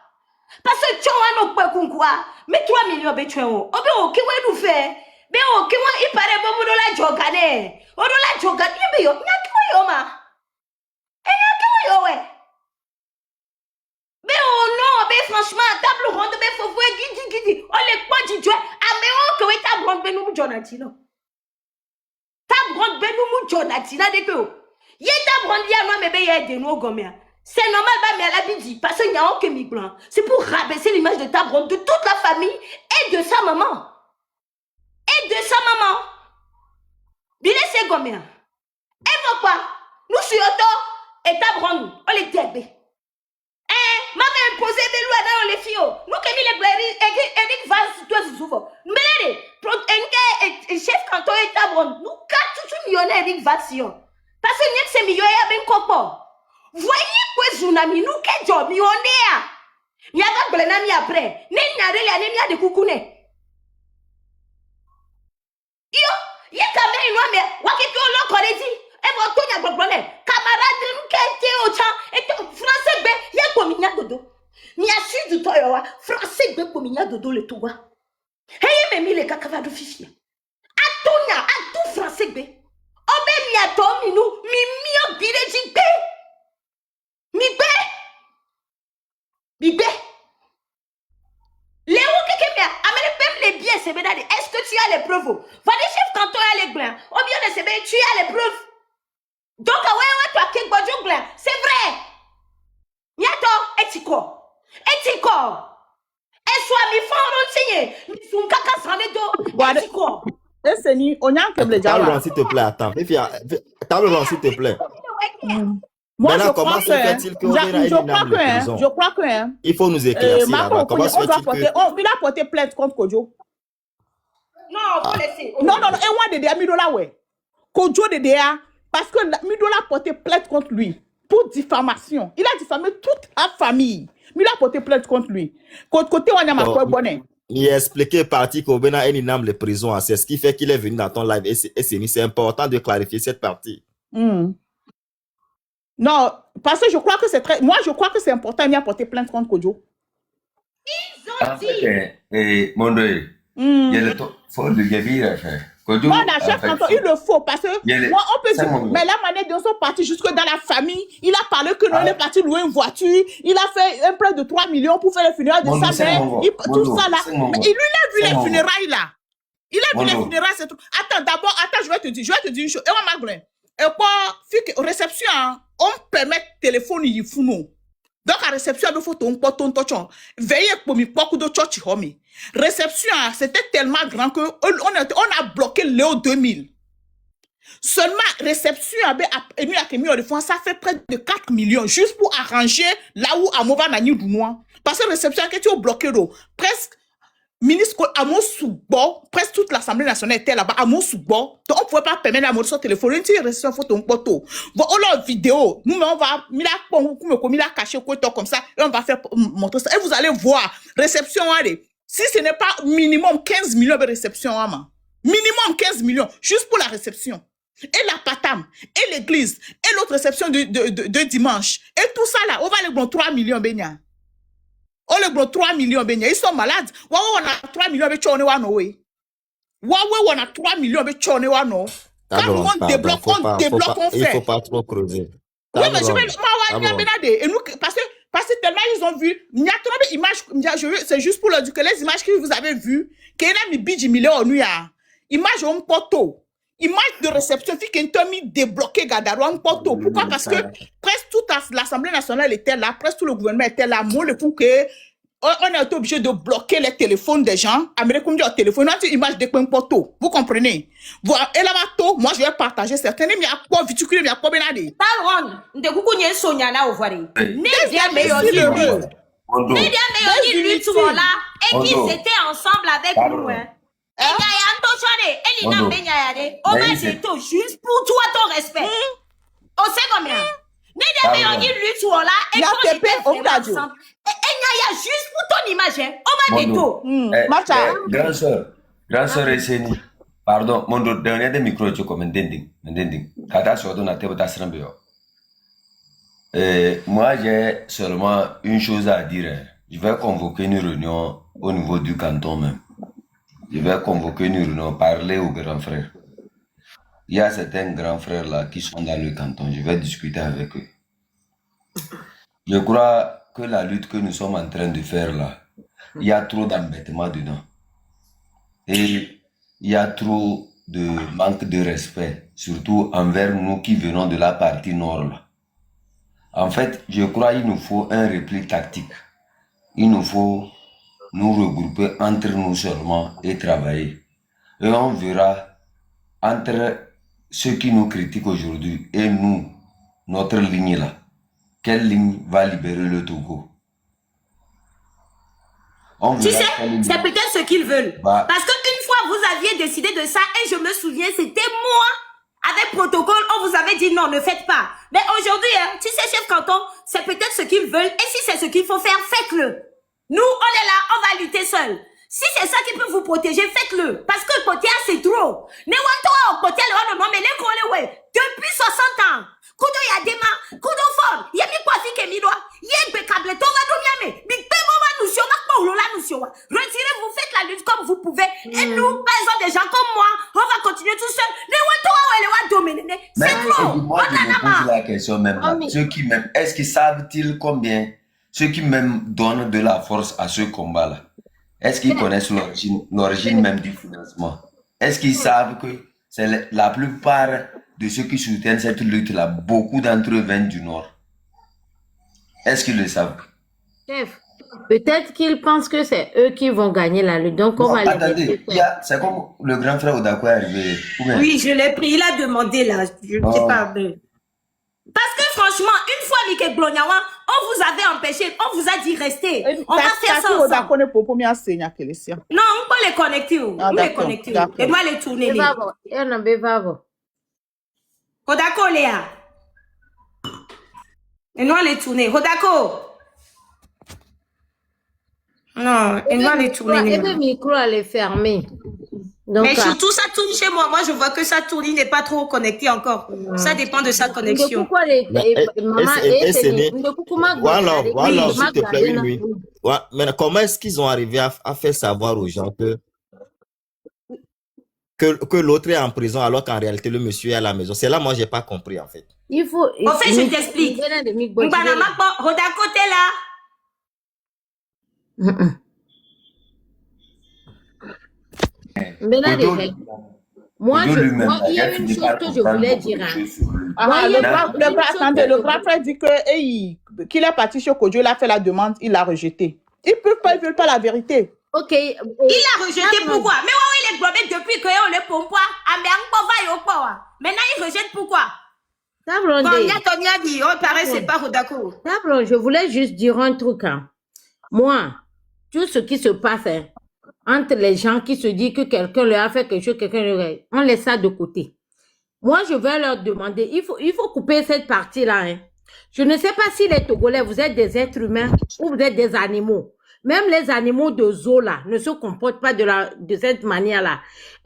Parce que tu as un point quoi. Mais 3 millions de tu as. Oh, ben, ok, ouais, nous fait. Ben, ok, ouais, il paraît bon, on la jogane. On la jogane. Mais yo, n'a qui ma. Et n'a qui ouais. Mais oh non, mais franchement, table ronde, mais faut voir guidi. On les quoi du Dieu. Ah, mais oh, que ouais, table ronde, ben nous, Jonathan. Table ronde, ben nous, Jonathan, de que. Yé table ronde, y'a moi, mais ben, y'a des noms comme ça. C'est normal, mais à la bidi, parce qu'il n'y a aucun migrant. C'est pour rabaisser l'image de table ronde, de toute la famille et de sa maman. Bien, c'est comme ça. Et pourquoi? Nous sommes et table ronde, on les débait. Maman imposé des lois dans les filles. Nous qui les blairies, Eric Vaz, toi, c'est souvent. Mais les chef canton et tabron, nous quatre tout millionnaire Eric Vaz, parce que nous c'est millionnaire ben copo. Voyez quoi, Zunami, nous qui job millionnaire. Il y a pas de blenami après. N'est de coucoune. Yo, il y a quand même une mais wakiki on l'a dit. Et mon ton y'a problème. Camarade, nous qui étaient au champ, et français, ben, il y a comme il dodo. Il y a su du toyo, français, ben, comme il dodo le toua. Et il m'a mis les cacavas de fichier. A tout français, ben. Oh, ben, il y a ton minou, mi biréji, ben. Mi ben. Léo, qu'est-ce que les biens, c'est bien. Est-ce que tu as les preuves? Va des chefs quand tu as les biens. Au bien de ces biens, tu as les preuves. Donc, ouais, toi, qui est c'est vrai. Yato, éthico. Et soit mi fort, on son caca sans les dos. Éthico. Et c'est ni, on y a un câble déjà. Table ronde, s'il te plaît, attends. Table ronde, s'il te plaît. Moi, maintenant, je comment se fait-il qu'on je crois que, il faut nous éclaircir là-bas. Comment se fait-il que... il a porté plainte contre Kojo. Non, on peut laisser. Non, et moi, Dédé, Midola, ouais. Kojo Dédé, parce que Midola a porté plainte contre lui pour diffamation. Il a diffamé toute la famille. Mais il a porté plainte contre lui. Côté, on a ma quoi bonnet. Il a expliqué partie qu'au Bénin, il nomme les prisons. C'est ce qui fait qu'il est venu dans ton live. Et c'est important de clarifier cette partie. Non, parce que je crois que c'est très... Moi, je crois que c'est important de porter plainte contre Kojo. Ils ont dit... Mon Dieu, il y a le faut de Gavir à faire. Moi, la chef canton, il le faut parce que moi, on peut dire, mais la manière dont ils sont partis jusque dans la famille, il a parlé que nous, on est parti louer une voiture, il a fait un prêt de 3 millions pour faire les funérailles de sa mère, tout ça là. Mais il lui a vu les funérailles là. Il a vu les funérailles, c'est tout. Attends, d'abord, je vais te dire une chose. Et moi, Magdalene, et quoi, réception, on permet téléphone, il faut nous. Donc, à réception, il faut ton veillez pour beaucoup de tchotchi homi. Réception, c'était tellement grand que on a bloqué Léo 2000. Seulement, réception, ça fait près de 4 millions juste pour arranger là où Amova n'a ni dounois. Parce que réception, que tu as bloqué, presque, ministre Amo Soubo, presque toute l'Assemblée nationale était là-bas, Amo Soubo. Donc, on ne pouvait pas permettre à mon téléphone, une petite réception photo, on a vidéo, nous, on va, il a caché comme ça, et on va faire montrer ça. Et vous allez voir, réception, allez, si ce n'est pas minimum 15 millions de réception, minimum 15 millions, juste pour la réception. Et la patam, et l'église, et l'autre réception de dimanche, et tout ça là, on va aller bon 3 millions, Benya. On les bloque 3 millions, ils sont malades. On a 3 millions, on a 3 millions, quand on débloque, on fait. Il ne faut pas trop creuser. Oui, mais je vais, et nous, parce que tellement ils ont vu, il y a trop d'images, c'est juste pour leur dire que les images que vous avez vues, qu'il y a mis bidji millions, image en poteau. Image de réception, fi qu'un mis débloqué Gadaro en poteau. Pourquoi? Parce que presque toute l'Assemblée nationale était là, presque tout le gouvernement était là. Moi, le fou que on a été obligé de bloquer les téléphones des gens. Américains dit au téléphone, on a une image de poteau. Vous comprenez? Voilà. Et là-bas, moi, je vais partager certaines, mais il y a quoi viticule, il y a quoi benade. Talon, de coucou n'y a sonia là au voir. Nédia meilleur lui tout là, et qu'ils étaient ensemble avec nous, hein. Juste pour toi ton respect. On sait combien. N'y lutte là et quand j'étais ensemble. Et n'y a juste pour ton image. On va dire tout. Grand sœur Esseni. Pardon, mon dernier de micro tu comme dending. Kata so do na tebo ta srambe yo. Moi, j'ai seulement une chose à dire. Hein. Je vais convoquer une réunion au niveau du canton même. Je vais convoquer une réunion, parler aux grands frères. Il y a certains grands frères là qui sont dans le canton. Je vais discuter avec eux. Je crois que la lutte que nous sommes en train de faire là, il y a trop d'embêtements dedans. Et il y a trop de manque de respect, surtout envers nous qui venons de la partie nord là. En fait, je crois qu'il nous faut un repli tactique. Il nous faut nous regrouper entre nous seulement et travailler. Et on verra entre ceux qui nous critiquent aujourd'hui et nous, notre ligne là, quelle ligne va libérer le Togo. Tu sais, c'est peut-être ce qu'ils veulent. Parce qu'une fois, vous aviez décidé de ça et je me souviens, c'était moi. Avec protocole, on vous avait dit non, ne faites pas. Mais aujourd'hui, hein, tu sais, chef canton, c'est peut-être ce qu'ils veulent. Et si c'est ce qu'il faut faire, faites-le. Nous, on est là, on va lutter seul. Si c'est ça qui peut vous protéger, faites-le. Parce que le potier, c'est trop. Depuis 60 ans, Kudo Yadema, Kudo Fon, Yemi Kwafi Kemidoa, Yegbe Kable, Tonga Domiame, Big Bemoma Nusioma, Paulola Nusioma. Retirez-vous, faites la lutte comme vous pouvez. Et nous, par exemple, des gens comme moi, on va continuer tout seul. C'est trop. Moi, je me pose la question même. Ceux qui m'aiment, est-ce qu'ils savent-ils combien, ceux qui même donnent de la force à ce combat-là, est-ce qu'ils connaissent l'origine même du financement? Est-ce qu'ils savent que c'est la plupart de ceux qui soutiennent cette lutte-là, beaucoup d'entre eux viennent du Nord? Est-ce qu'ils le savent? Chef, peut-être qu'ils pensent que c'est eux qui vont gagner la lutte. Donc, on va les attendez, c'est comme le grand frère Odako est arrivé. Oui, je l'ai pris, il a demandé là. Je ne sais pas. Parce que franchement, une fois, Mickey Blonyawa, on vous avait empêché, on vous a dit rester. On va faire ça ensemble. Non, on peut les connecter. On les connecter. Et moi, les tourner. Hodako, Léa. Et nous, les tourner. Hodako. Non, et nous, les tourner. Et le micro, elle est fermée. Donc, mais surtout, ça tourne chez moi. Moi, je vois que ça tourne. Il n'est pas trop connecté encore. Ça dépend de sa connexion. Pourquoi les maman voilà, s'il te plaît, une nuit. Mais comment est-ce qu'ils ont arrivé à faire savoir aux gens que l'autre est en prison alors qu'en réalité, le monsieur est à la maison? C'est là, moi, j'ai pas compris, en fait. En fait, je t'explique. Rodako, t'es là. Mais là, moi, il y a une chose que je voulais dire. Le grand frère dit qu'il est parti chez Kodjo, il a fait la demande, il l'a rejeté. Ils ne veulent pas la vérité. Ok. Il a rejeté pourquoi? Mais il est globé depuis qu'on le pompe. Maintenant, il rejette pourquoi? C'est pas Rodako. Je voulais juste dire un truc. Hein. Moi, tout ce qui se passe entre les gens qui se disent que quelqu'un leur a fait quelque chose, on laisse ça de côté. Moi, je vais leur demander, il faut couper cette partie-là. Hein. Je ne sais pas si les Togolais, vous êtes des êtres humains ou vous êtes des animaux. Même les animaux de zoo, là, ne se comportent pas de cette manière-là.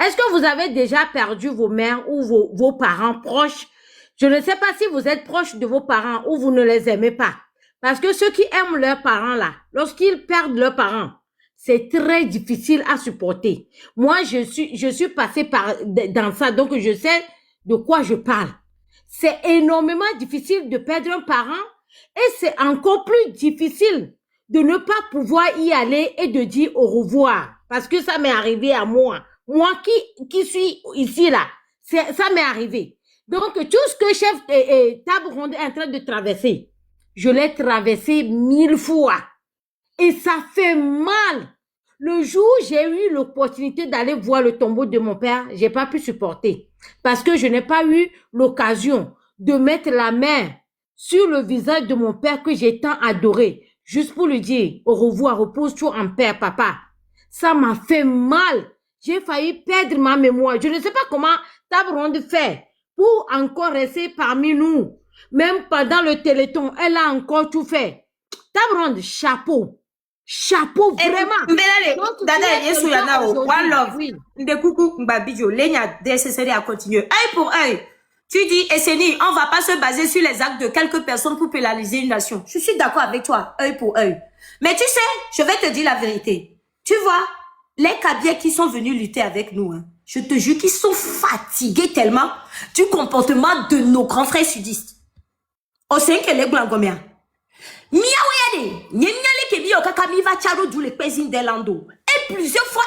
Est-ce que vous avez déjà perdu vos mères ou vos parents proches? Je ne sais pas si vous êtes proches de vos parents ou vous ne les aimez pas. Parce que ceux qui aiment leurs parents, là, lorsqu'ils perdent leurs parents, c'est très difficile à supporter. Moi, je suis passée dans ça, donc je sais de quoi je parle. C'est énormément difficile de perdre un parent et c'est encore plus difficile de ne pas pouvoir y aller et de dire au revoir. Parce que ça m'est arrivé à moi. Moi qui suis ici, là, ça m'est arrivé. Donc, tout ce que chef Table Ronde est en train de traverser, je l'ai traversé 1000 fois. Et ça fait mal. Le jour où j'ai eu l'opportunité d'aller voir le tombeau de mon père, j'ai pas pu supporter. Parce que je n'ai pas eu l'occasion de mettre la main sur le visage de mon père que j'ai tant adoré. Juste pour lui dire, au revoir, repose-toi en paix, papa. Ça m'a fait mal. J'ai failli perdre ma mémoire. Je ne sais pas comment Table Ronde fait pour encore rester parmi nous. Même pendant le téléthon, elle a encore tout fait. Table Ronde, chapeau. Chapeau, vraiment. Dada, Yesu Yana, one love. Ndekuku, Mbabijo, Lenya, nécessaire à continuer. Œil pour œil. Tu dis, Esseni, on ne va pas se baser sur les actes de quelques personnes pour pénaliser une nation. Je suis d'accord avec toi, œil pour œil. Mais tu sais, je vais te dire la vérité. Tu vois, les Kabyles qui sont venus lutter avec nous, hein, je te jure qu'ils sont fatigués tellement du comportement de nos grands frères sudistes. Au sein que les Glangomia. Miaouyade, nyanyale kebi okakami va charo du le pezin delando. Et plusieurs fois,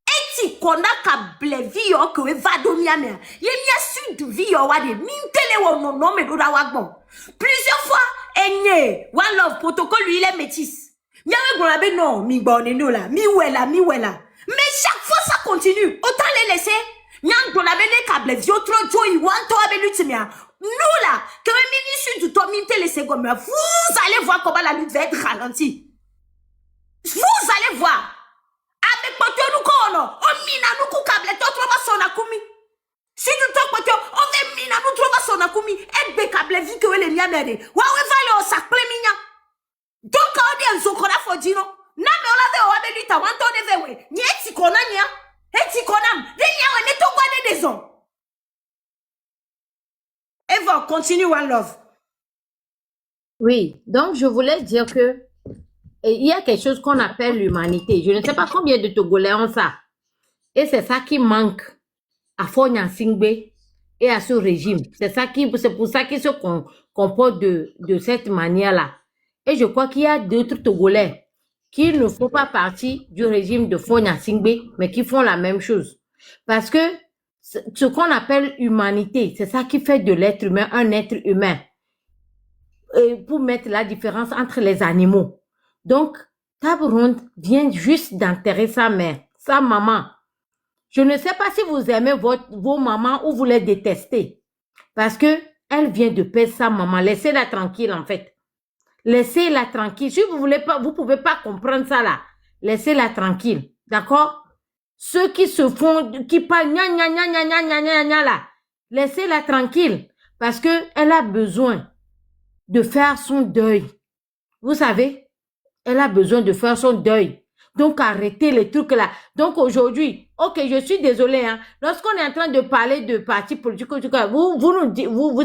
eti kona ka blevi yo que va domia mea. Ye mia sud vi yo wade mintele wo no me do da wagbon. Plusieurs fois, enye, one love protocole lui il est métis. Miawe gonabe non, mi boneno la, mi wela. Mais chaque fois ça continue. Autant les laisser. Nyang gonabe ne ka blevi yo tro joy want to abelutimia. Nous là, que le ministre du Tominte les secondes, vous allez voir comment la lutte va être ralentie. Vous allez voir. Avec Potio nous kono, on mina nous koukable, to trova sonakumi. Si nous tok Potio, on ve mina nous trova sonakumi. Et bekable vi que le miamere. Wawe vale o sak pleminya. Donc on dit en zokora fodino. Na me ola ve o abelita wanto de vewe. Ni eti kona nya. Eti konam. De nya we ne to gwane des hommes. Eva, continue One Love. Oui, donc je voulais dire que il y a quelque chose qu'on appelle l'humanité. Je ne sais pas combien de Togolais ont ça. Et c'est ça qui manque à Fognan Singbe et à ce régime. C'est pour ça qu'ils se comportent de cette manière-là. Et je crois qu'il y a d'autres Togolais qui ne font pas partie du régime de Fognan Singbe, mais qui font la même chose. Parce que ce qu'on appelle humanité, c'est ça qui fait de l'être humain un être humain. Et pour mettre la différence entre les animaux. Donc, Tabroun vient juste d'enterrer sa mère, sa maman. Je ne sais pas si vous aimez vos mamans ou vous les détestez. Parce que elle vient de perdre sa maman. Laissez-la tranquille, en fait. Laissez-la tranquille. Si vous voulez pas, vous pouvez pas comprendre ça là. Laissez-la tranquille. D'accord? Ceux qui se font, qui parlent là, laissez-la tranquille. Parce que elle a besoin de faire son deuil. Vous savez, elle a besoin de faire son deuil. Donc, arrêtez les trucs là. Donc, aujourd'hui, ok, je suis désolée, hein. Lorsqu'on est en train de parler de partis politiques, vous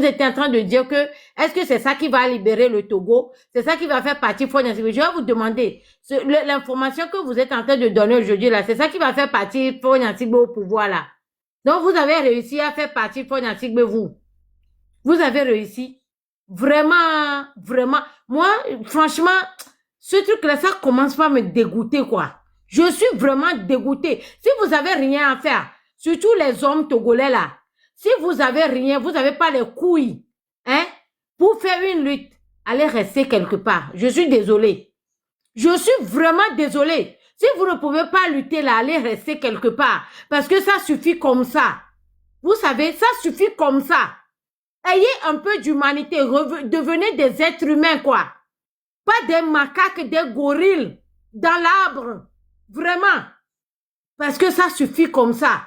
êtes en train de dire que, est-ce que c'est ça qui va libérer le Togo? C'est ça qui va faire partie Fognan Singbe? Je vais vous demander, l'information que vous êtes en train de donner aujourd'hui là, c'est ça qui va faire partie Fognan Singbe au pouvoir là. Donc, vous avez réussi à faire partie Fognan Singbe, vous. Vous avez réussi. Vraiment, vraiment. Moi, franchement, ce truc-là, ça commence pas à me dégoûter, quoi. Je suis vraiment dégoûtée. Si vous avez rien à faire, surtout les hommes togolais, là, si vous avez rien, vous n'avez pas les couilles, hein, pour faire une lutte, allez rester quelque part. Je suis désolée. Je suis vraiment désolée. Si vous ne pouvez pas lutter, là, allez rester quelque part. Parce que ça suffit comme ça. Vous savez, ça suffit comme ça. Ayez un peu d'humanité. Devenez des êtres humains, quoi. Pas des macaques, des gorilles dans l'arbre. Vraiment. Parce que ça suffit comme ça.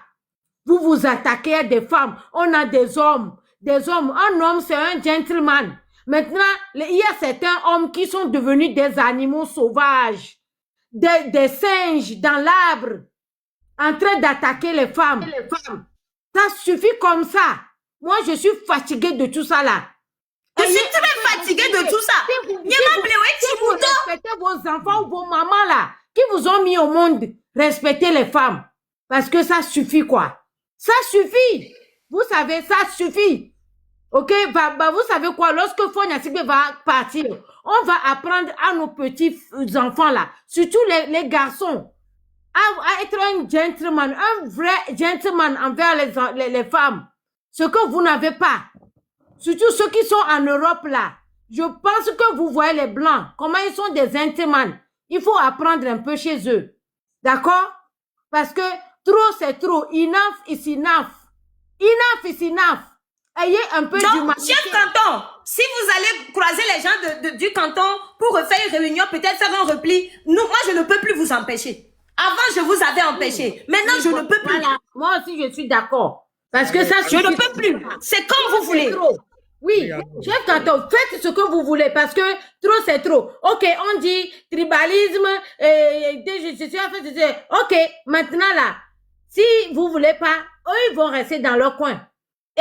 Vous vous attaquez à des femmes. On a des hommes. Des hommes. Un homme, c'est un gentleman. Maintenant, il y a certains hommes qui sont devenus des animaux sauvages. Des singes dans l'arbre. En train d'attaquer les femmes. Ça suffit comme ça. Moi, je suis fatiguée de tout ça là. Je suis très fatiguée de tout ça. Si vous respectez vos enfants ou vos mamans là, qui vous ont mis au monde, respectez les femmes. Parce que ça suffit, quoi. Ça suffit. Vous savez, ça suffit. Ok, vous savez quoi, lorsque Fognan Singbe va partir, on va apprendre à nos petits enfants là, surtout les garçons, à être un gentleman, un vrai gentleman envers les femmes. Ce que vous n'avez pas. Surtout ceux qui sont en Europe là. Je pense que vous voyez les Blancs, comment ils sont des gentlemen. Il faut apprendre un peu chez eux. D'accord? Parce que trop c'est trop. Enough is enough. Enough is enough. Ayez un peu d'humanité. Chef canton, si vous allez croiser les gens du canton pour refaire une réunion, peut-être faire un repli, moi je ne peux plus vous empêcher. Avant je vous avais empêché. Maintenant je ne peux plus. Voilà. Moi aussi je suis d'accord. Parce que ça je ne peux plus. C'est comme vous voulez. Oui, chef canton, faites ce que vous voulez parce que trop c'est trop. Ok, on dit tribalisme, ok, maintenant là, si vous voulez pas, eux ils vont rester dans leur coin. Et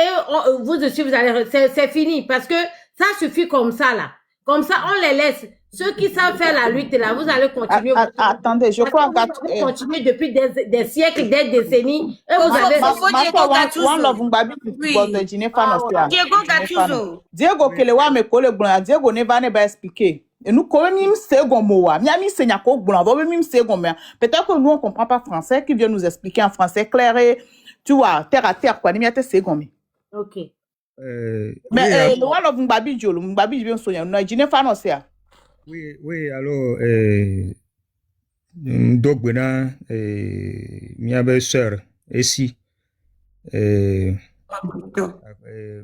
vous aussi, vous allez, c'est fini parce que ça suffit comme ça là. Comme ça, on les laisse. Ceux qui savent faire la lutte là, vous allez continuer. Attendez, je crois que vous continuez depuis des siècles, des décennies. Et vous avez Diego Gattuso. Diego Kelewa me kole gbona, Diego ne va ne ba expliquer. Et nous quand même second mot wa. Miami senya ko gbona, va même second mais peut-être que nous on comprend pas français qui vient nous expliquer en français clair et tu vois terre à terre quoi, ni miate second mais. OK. Mais le one of Mbabi Jolo, Mbabi vient sonya, no jine fa no se. Oui, alors, Ndogbena, ma belle-sœur, ici,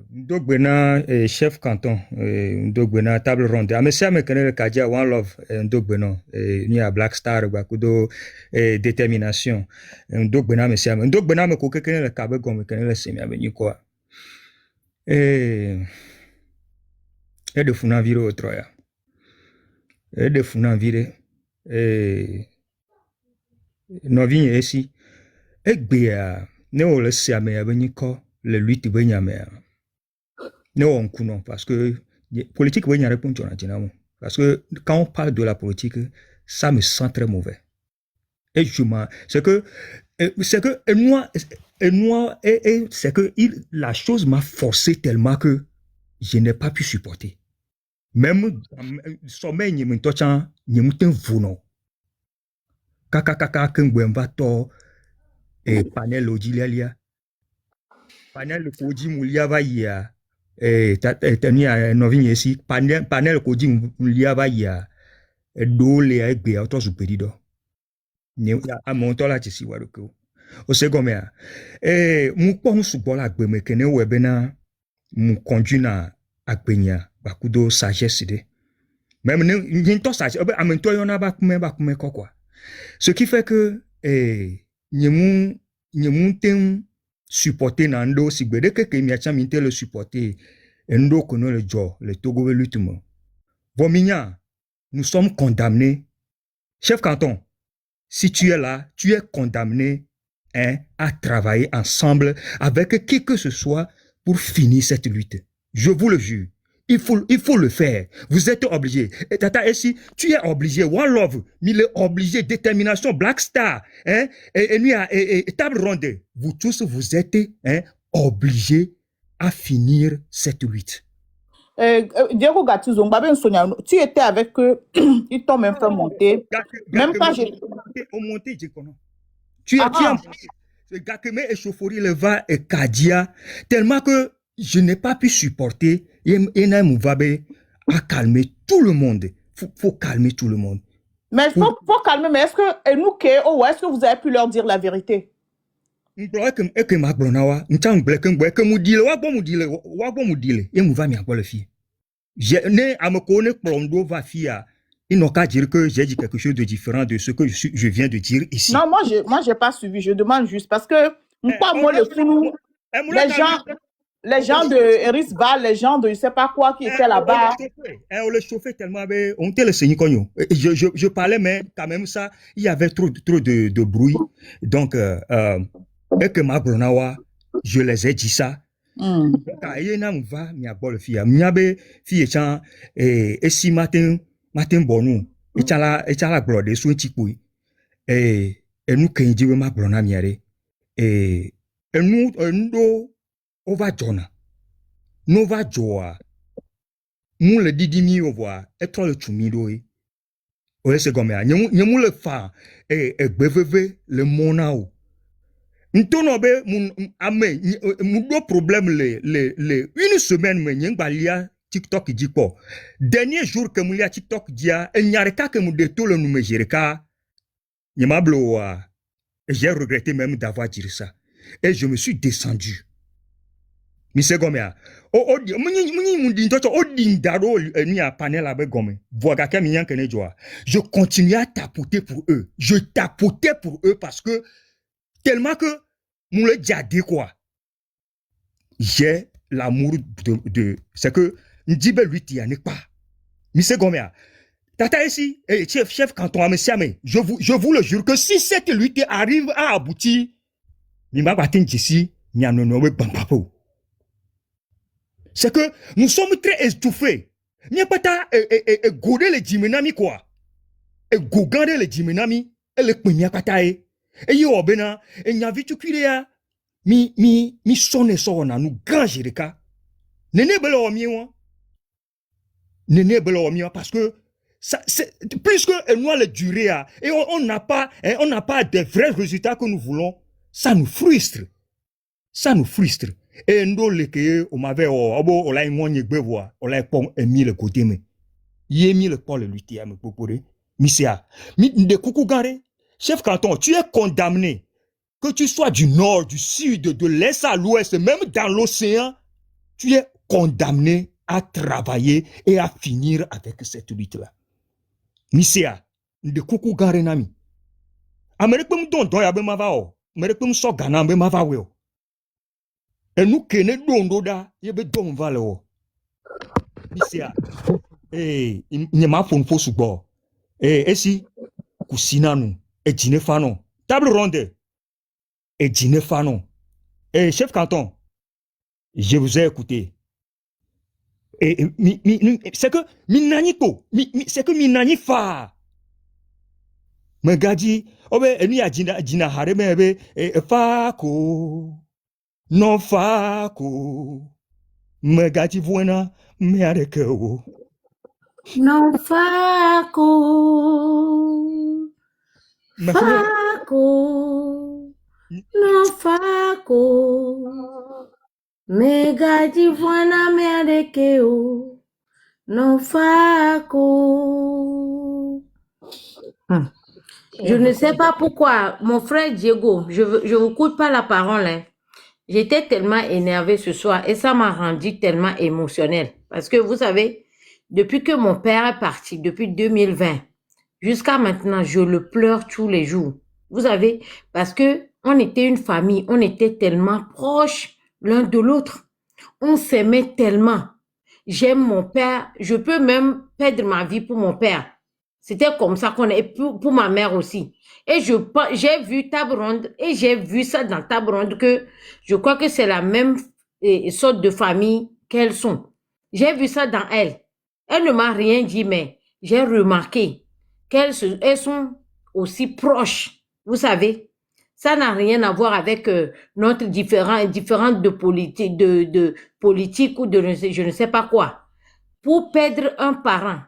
Ndogbena, chef canton, Ndogbena, table ronde. Mais ça me connaît le Kadia, One Love, Ndogbena, ni à Black Star, Bakudo, détermination. Ndogbena, mais ça me connaît le Kabe, comme me connaît le Semia, mais quoi. Et de Funa Viro au Troya. Et de Funa Vire, Novigne ici, et bien, nous le savons, le lutte benyamé. Nous on connaît parce que politique benyamé répond à la parce que quand on parle de la politique, ça me sent très mauvais. Et je m'en, c'est que moi, c'est que la chose m'a forcé tellement que je n'ai pas pu supporter. Même sommeil ni mun tochan ni muten vuno kaka kengwemba to panel odilia panel koji mulia va ya tania novinye si panel koji mulia va ya dole egbe auto superido ni a monto la tisi waruko o segomea mu pon subola agbe mekene webena mu conduire agbenya bakudo sagesse de même n'into sagesse amento yona ba kume quoi ce qui fait que nyemu tem supporter nando sigbede que miacha minte le supporter endo kono le jo le togo lutumo vominya nous sommes condamnés chef canton si tu es là tu es condamné à travailler ensemble avec qui que ce soit pour finir cette lutte. Je vous le jure. Il faut le faire. Vous êtes obligé. Et Tata Essi, tu es obligé. One Love, il est obligé. Détermination, Black Star, et table ronde. Vous tous, vous êtes obligés à finir cette lutte. Diego Gattuso, tu étais avec eux, ils t'ont même fait monter. Même pas j'ai. Monté, tu es Gakeme et Chauffori le va et Kadia, tellement que je n'ai pas pu supporter. Ena Mouvabe a calmé tout le monde. Faut calmer tout le monde. Mais faut calmer. Mais est-ce que vous avez pu leur dire la vérité? Ils n'ont qu'à dire que j'ai dit quelque chose de différent de ce que je viens de dire ici. Non, moi j'ai pas suivi. Je demande juste parce que moi le flou, les gens de Erisba, les gens de je sais pas quoi qui étaient là-bas. On le chauffait tellement, on était le Seigneur Cognon. Je parlais, mais quand même ça, il y avait trop de bruit. Donc, et que ma bronawa, je les ai dit ça. Et si matin bonu, et la glode, sous un petit coup, et nous, quand il ma brona miare, et nous, on va jona. Nous va joa. Nous le didimi au voir, et toi le tumido, ouais, c'est comme ça. Nous le fa, et beveve le monao. Ntonobe mon problème une semaine mais nyangbalia TikTok dit quoi dernier jour que moulia TikTok dia il n'y a pas que nous détour le numéro jereka nyamablo j'ai regretté même d'avoir dit ça et je me suis descendu Monsieur Gomea je continue à tapoter pour eux parce que tellement que nous le dit quoi. J'ai l'amour de c'est que Ndibe lui n'est pas. Monsieur Gomea, Tata ici, chef canton, je vous le jure que si cette lutte arrive à aboutir, il m'a battu ici, il y a un bambapo. C'est que nous sommes très étouffés. N'y a pas ta goder les jimenami quoi. Et gogande les jimenami et le kmenya katae. Et yo bena et nya vitu kurea mi sonne so na nous grand jirika. Nene belo o miwa. Nene belo o miwa parce que ça, plus que nous la durée et on n'a pas des vrais résultats que nous voulons, ça nous frustre. Ça nous frustre. Et nous les on m'avait on l'a moigné bevoa, on l'a pon mis le côté mais y mis le pont le lutter à me proposer. Misia, de coucou garé, chef canton, tu es condamné. Que tu sois du nord, du sud, de l'est à l'ouest, même dans l'océan, tu es condamné à travailler et à finir avec cette lutte-là. Misia, de coucou garé nami. Amérique me donne doya be mavao, Amérique me so gana be mavao. Et nous kene dondo da, yebe don valeo. Misia, n'y ma fon fo subo. Si, Kusinanu, et Djinefano, table ronde, et Djinefano. Chef canton, je vous ai écouté. C'est que Minaniko, c'est que Minanifa. Megadi, ni a Djina Hareme, Fako, non Fako. Megadi Vuena, me arekeo. Non, Fako. Fako. Non, Fako. Mega divana meadekeo. Non, Fako. Je ne sais pas pourquoi, mon frère Diego, je vous coupe pas la parole, hein. J'étais tellement énervée ce soir et ça m'a rendu tellement émotionnelle. Parce que vous savez, depuis que mon père est parti, depuis 2020, jusqu'à maintenant, je le pleure tous les jours. Vous savez, parce que on était une famille, on était tellement proches l'un de l'autre. On s'aimait tellement. J'aime mon père, je peux même perdre ma vie pour mon père. C'était comme ça qu'on est, pour ma mère aussi. Et j'ai vu Table Ronde, et j'ai vu ça dans Table Ronde que je crois que c'est la même sorte de famille qu'elles sont. J'ai vu ça dans elles. Elle ne m'a rien dit, mais j'ai remarqué qu'elles sont aussi proches. Vous savez, ça n'a rien à voir avec notre différente de politique, politique ou de je ne sais pas quoi. Pour perdre un parent,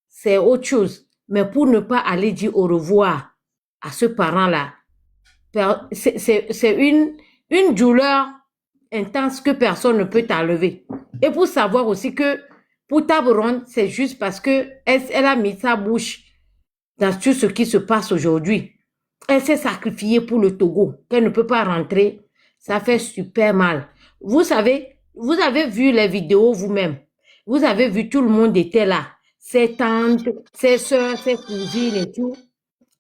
c'est autre chose. Mais pour ne pas aller dire au revoir à ce parent-là, c'est une douleur intense que personne ne peut t'enlever. Et pour savoir aussi que pour Table Ronde, c'est juste parce que elle a mis sa bouche dans tout ce qui se passe aujourd'hui. Elle s'est sacrifiée pour le Togo, qu'elle ne peut pas rentrer. Ça fait super mal. Vous savez, vous avez vu les vidéos vous-même. Vous avez vu, tout le monde était là. Ses tantes, ses soeurs, ses cousines et tout.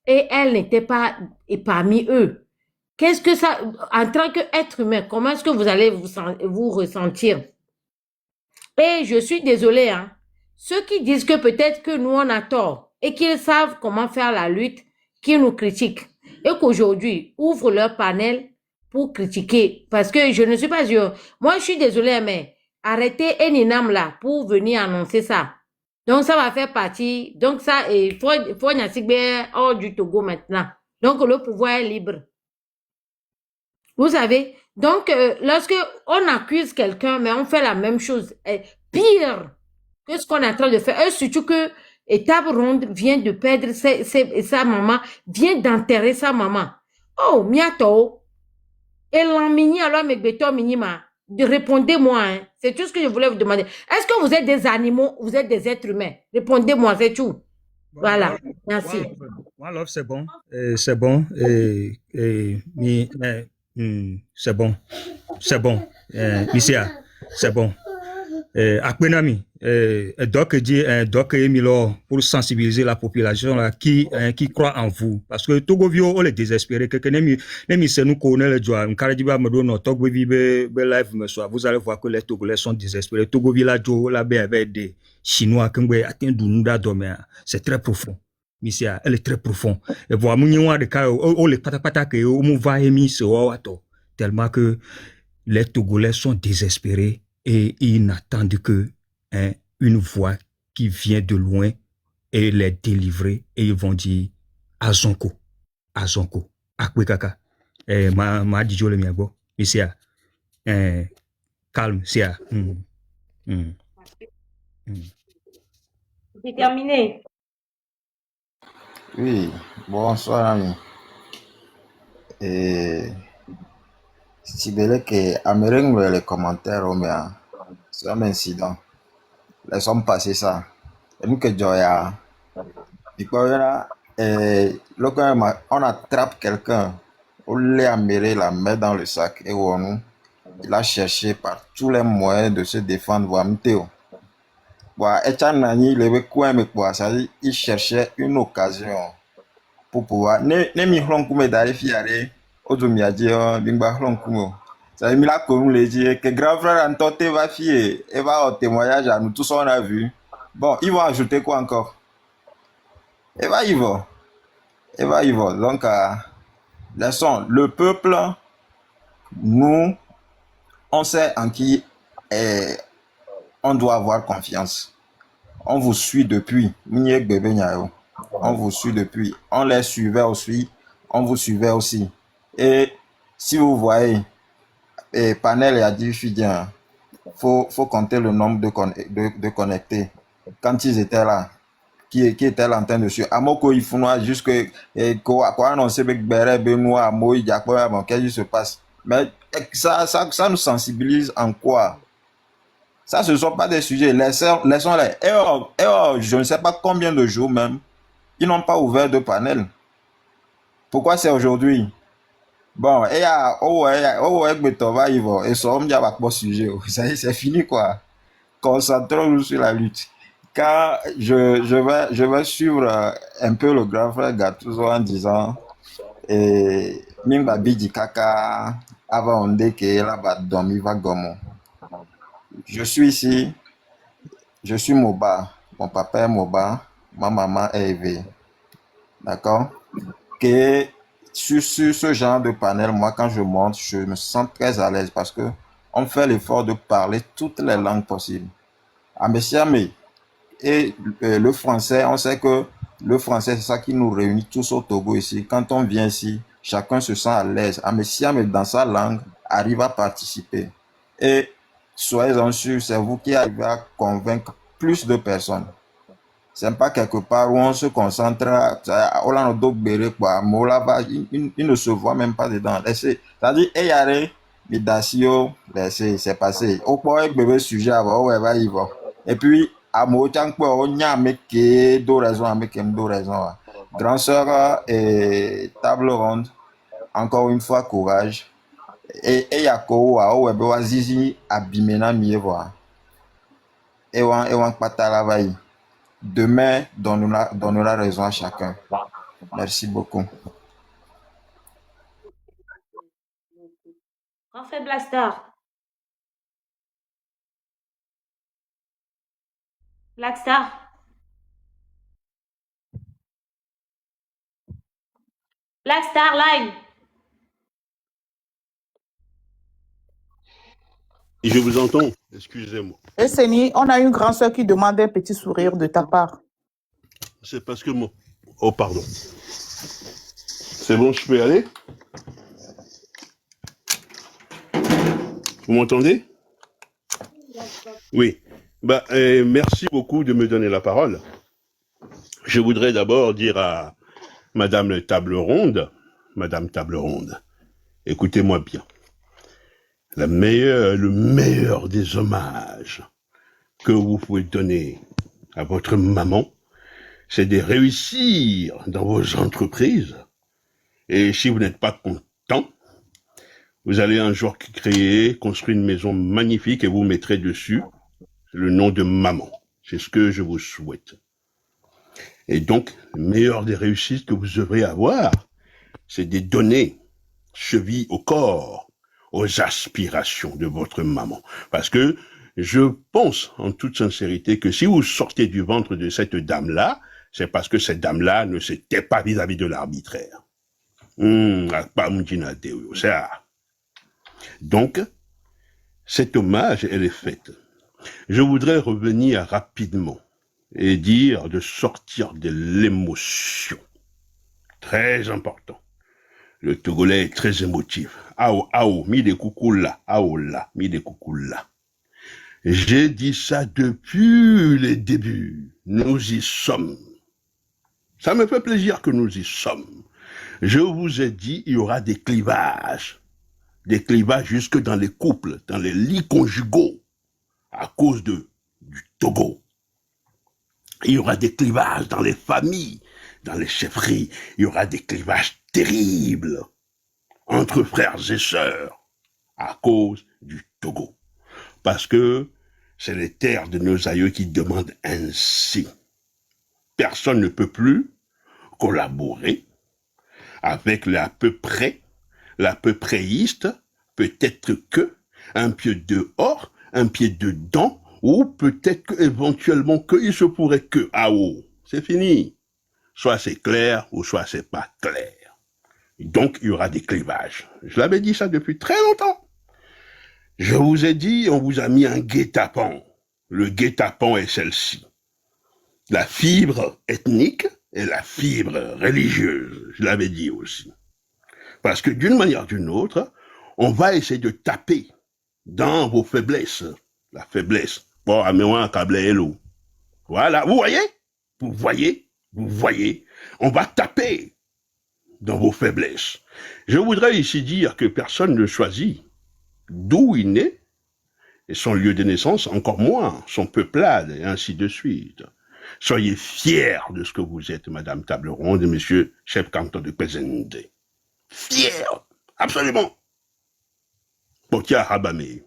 Et elle n'était pas parmi eux. Qu'est-ce que ça, en tant qu'être humain, comment est-ce que vous allez vous ressentir? Et je suis désolée, hein. Ceux qui disent que peut-être que nous on a tort et qu'ils savent comment faire la lutte, qui nous critiquent et qu'aujourd'hui ouvrent leur panel pour critiquer. Parce que je ne suis pas sûre. Moi, je suis désolée, mais arrêtez Eninam là pour venir annoncer ça. Donc, ça va faire partie. Donc, ça, il faut hors du Togo maintenant. Donc, le pouvoir est libre. Vous savez, donc, lorsque on accuse quelqu'un, mais on fait la même chose, pire que ce qu'on est en train de faire, et surtout que Table Ronde vient de perdre sa maman, vient d'enterrer sa maman. Oh, miato. Et l'emmini, alors, mes bétons minima. Répondez-moi, hein. C'est tout ce que je voulais vous demander. Est-ce que vous êtes des animaux, vous êtes des êtres humains? Répondez-moi, c'est tout. Voilà, merci. Voilà, c'est bon. C'est bon. C'est bon. C'est bon. Misia, c'est bon. Akbenami, doc Emilo pour sensibiliser la population là, qui croit en vous. Parce que Togovio, on est désespéré. Que nemi se nous connaît le joie. M'karadiba me donne Togo vive live me soit. Vous allez voir que les Togolais sont désespérés. Togovi la jo la be avec des Chinois qui ont atteint d'Ununda Domé. C'est très profond. Misia, elle est très profond. Et voilà, mouniwa de cas, les patapata que on va émis ce wato. Tellement que les Togolais sont désespérés. et ils n'attendent que une voix qui vient de loin et les délivrer et ils vont dire Azonko, Akwekaka. Ma dijo le miago, ici calme, c'est C'est terminé. Oui, bonsoir ami. Et si belle que Amérique les commentaires c'est un incident. Laissons passer ça. Et nous que Joya, on attrape quelqu'un, on l'Amérique la met dans le sac et il a cherché par tous les moyens de se défendre. Il cherchait une occasion pour pouvoir. Ça me l'a connu que grand frère Antote va fier et va au témoignage à nous tous on a vu. Bon, ils vont ajouter quoi encore? Et va y va. Donc, laissons le peuple, nous, on sait en qui on doit avoir confiance. On vous suit depuis. On vous suit depuis. On les suivait aussi. On vous suivait aussi. Et si vous voyez, Panel a dit, Fidien, faut compter le nombre de connectés. Quand ils étaient là, qui était là en train de suivre. Amoko, il faut jusque quoi annoncer avec Béré, Benoît, Moïse, Diakwa, qu'est-ce qui se passe? Mais ça nous sensibilise en quoi? Ça, ce ne sont pas des sujets. Laissons-les. Et je ne sais pas combien de jours même, ils n'ont pas ouvert de panel. Pourquoi c'est aujourd'hui? Bon, et c'est fini quoi. Concentrons-nous sur la lutte. Car je vais suivre un peu le grand frère Gattuso en disant Mimba Bidi Kaka avant Onde que là-bas Domiva Gomo. Je suis ici, je suis Moba, mon papa est Moba, ma maman est Eve. D'accord? Que sur ce genre de panel, moi quand je monte, je me sens très à l'aise parce que on fait l'effort de parler toutes les langues possibles. Amesiame et le français, on sait que le français c'est ça qui nous réunit tous au Togo ici. Quand on vient ici, chacun se sent à l'aise. Amesiame dans sa langue arrive à participer. Et soyez-en sûrs, c'est vous qui arrivez à convaincre plus de personnes. C'est pas quelque part où on se concentre, il ne se voit même pas dedans. C'est-à-dire, c'est passé. Au point bébé sujet et puis, à on y a deux raisons. Grand sœur et table ronde, encore une fois, courage. Et zizi abimena mieux et on patala. Demain donnera raison à chacun. Merci beaucoup. On fait Blackstar. Blackstar. Blackstar Line. Je vous entends, excusez-moi. Et Seni, on a une grande soeur qui demande un petit sourire de ta part. C'est parce que mon... Oh, pardon. C'est bon, je peux y aller? Vous m'entendez? Oui. Merci beaucoup de me donner la parole. Je voudrais d'abord dire à Madame Table Ronde, écoutez-moi bien. Le meilleur des hommages que vous pouvez donner à votre maman, c'est de réussir dans vos entreprises. Et si vous n'êtes pas content, vous allez un jour construire une maison magnifique et vous mettrez dessus le nom de maman. C'est ce que je vous souhaite. Et donc, le meilleur des réussites que vous devrez avoir, c'est de donner cheville au corps aux aspirations de votre maman. Parce que je pense en toute sincérité que si vous sortez du ventre de cette dame-là, c'est parce que cette dame-là ne s'était pas vis-à-vis de l'arbitraire. Donc, cet hommage, elle est faite. Je voudrais revenir rapidement et dire de sortir de l'émotion. Très important. Le Togolais est très émotif. Ao, ao, mi de koukoula, ao là, mi de koukoula. J'ai dit ça depuis les débuts. Nous y sommes. Ça me fait plaisir que nous y sommes. Je vous ai dit, il y aura des clivages jusque dans les couples, dans les lits conjugaux, à cause du Togo. Il y aura des clivages dans les familles, dans les chefferies. Il y aura des clivages terribles entre frères et sœurs, à cause du Togo. Parce que c'est les terres de nos aïeux qui demandent ainsi. Personne ne peut plus collaborer avec l'à peu préiste, peut-être que un pied dehors, un pied dedans, ou peut-être que éventuellement qu'il se pourrait que, ah oh, c'est fini. Soit c'est clair, ou soit c'est pas clair. Donc, il y aura des clivages. Je l'avais dit ça depuis très longtemps. Je vous ai dit, on vous a mis un guet-apens. Le guet-apens est celle-ci. La fibre ethnique et la fibre religieuse. Je l'avais dit aussi. Parce que d'une manière ou d'une autre, on va essayer de taper dans vos faiblesses. La faiblesse. Bon, amène-moi un câble hello. Voilà, vous voyez, on va taper dans vos faiblesses. Je voudrais ici dire que personne ne choisit d'où il naît, et son lieu de naissance, encore moins son peuplade, et ainsi de suite. Soyez fiers de ce que vous êtes, Madame Table Ronde et Monsieur chef canton de Pesende. Fiers, absolument. Potia Rabamé.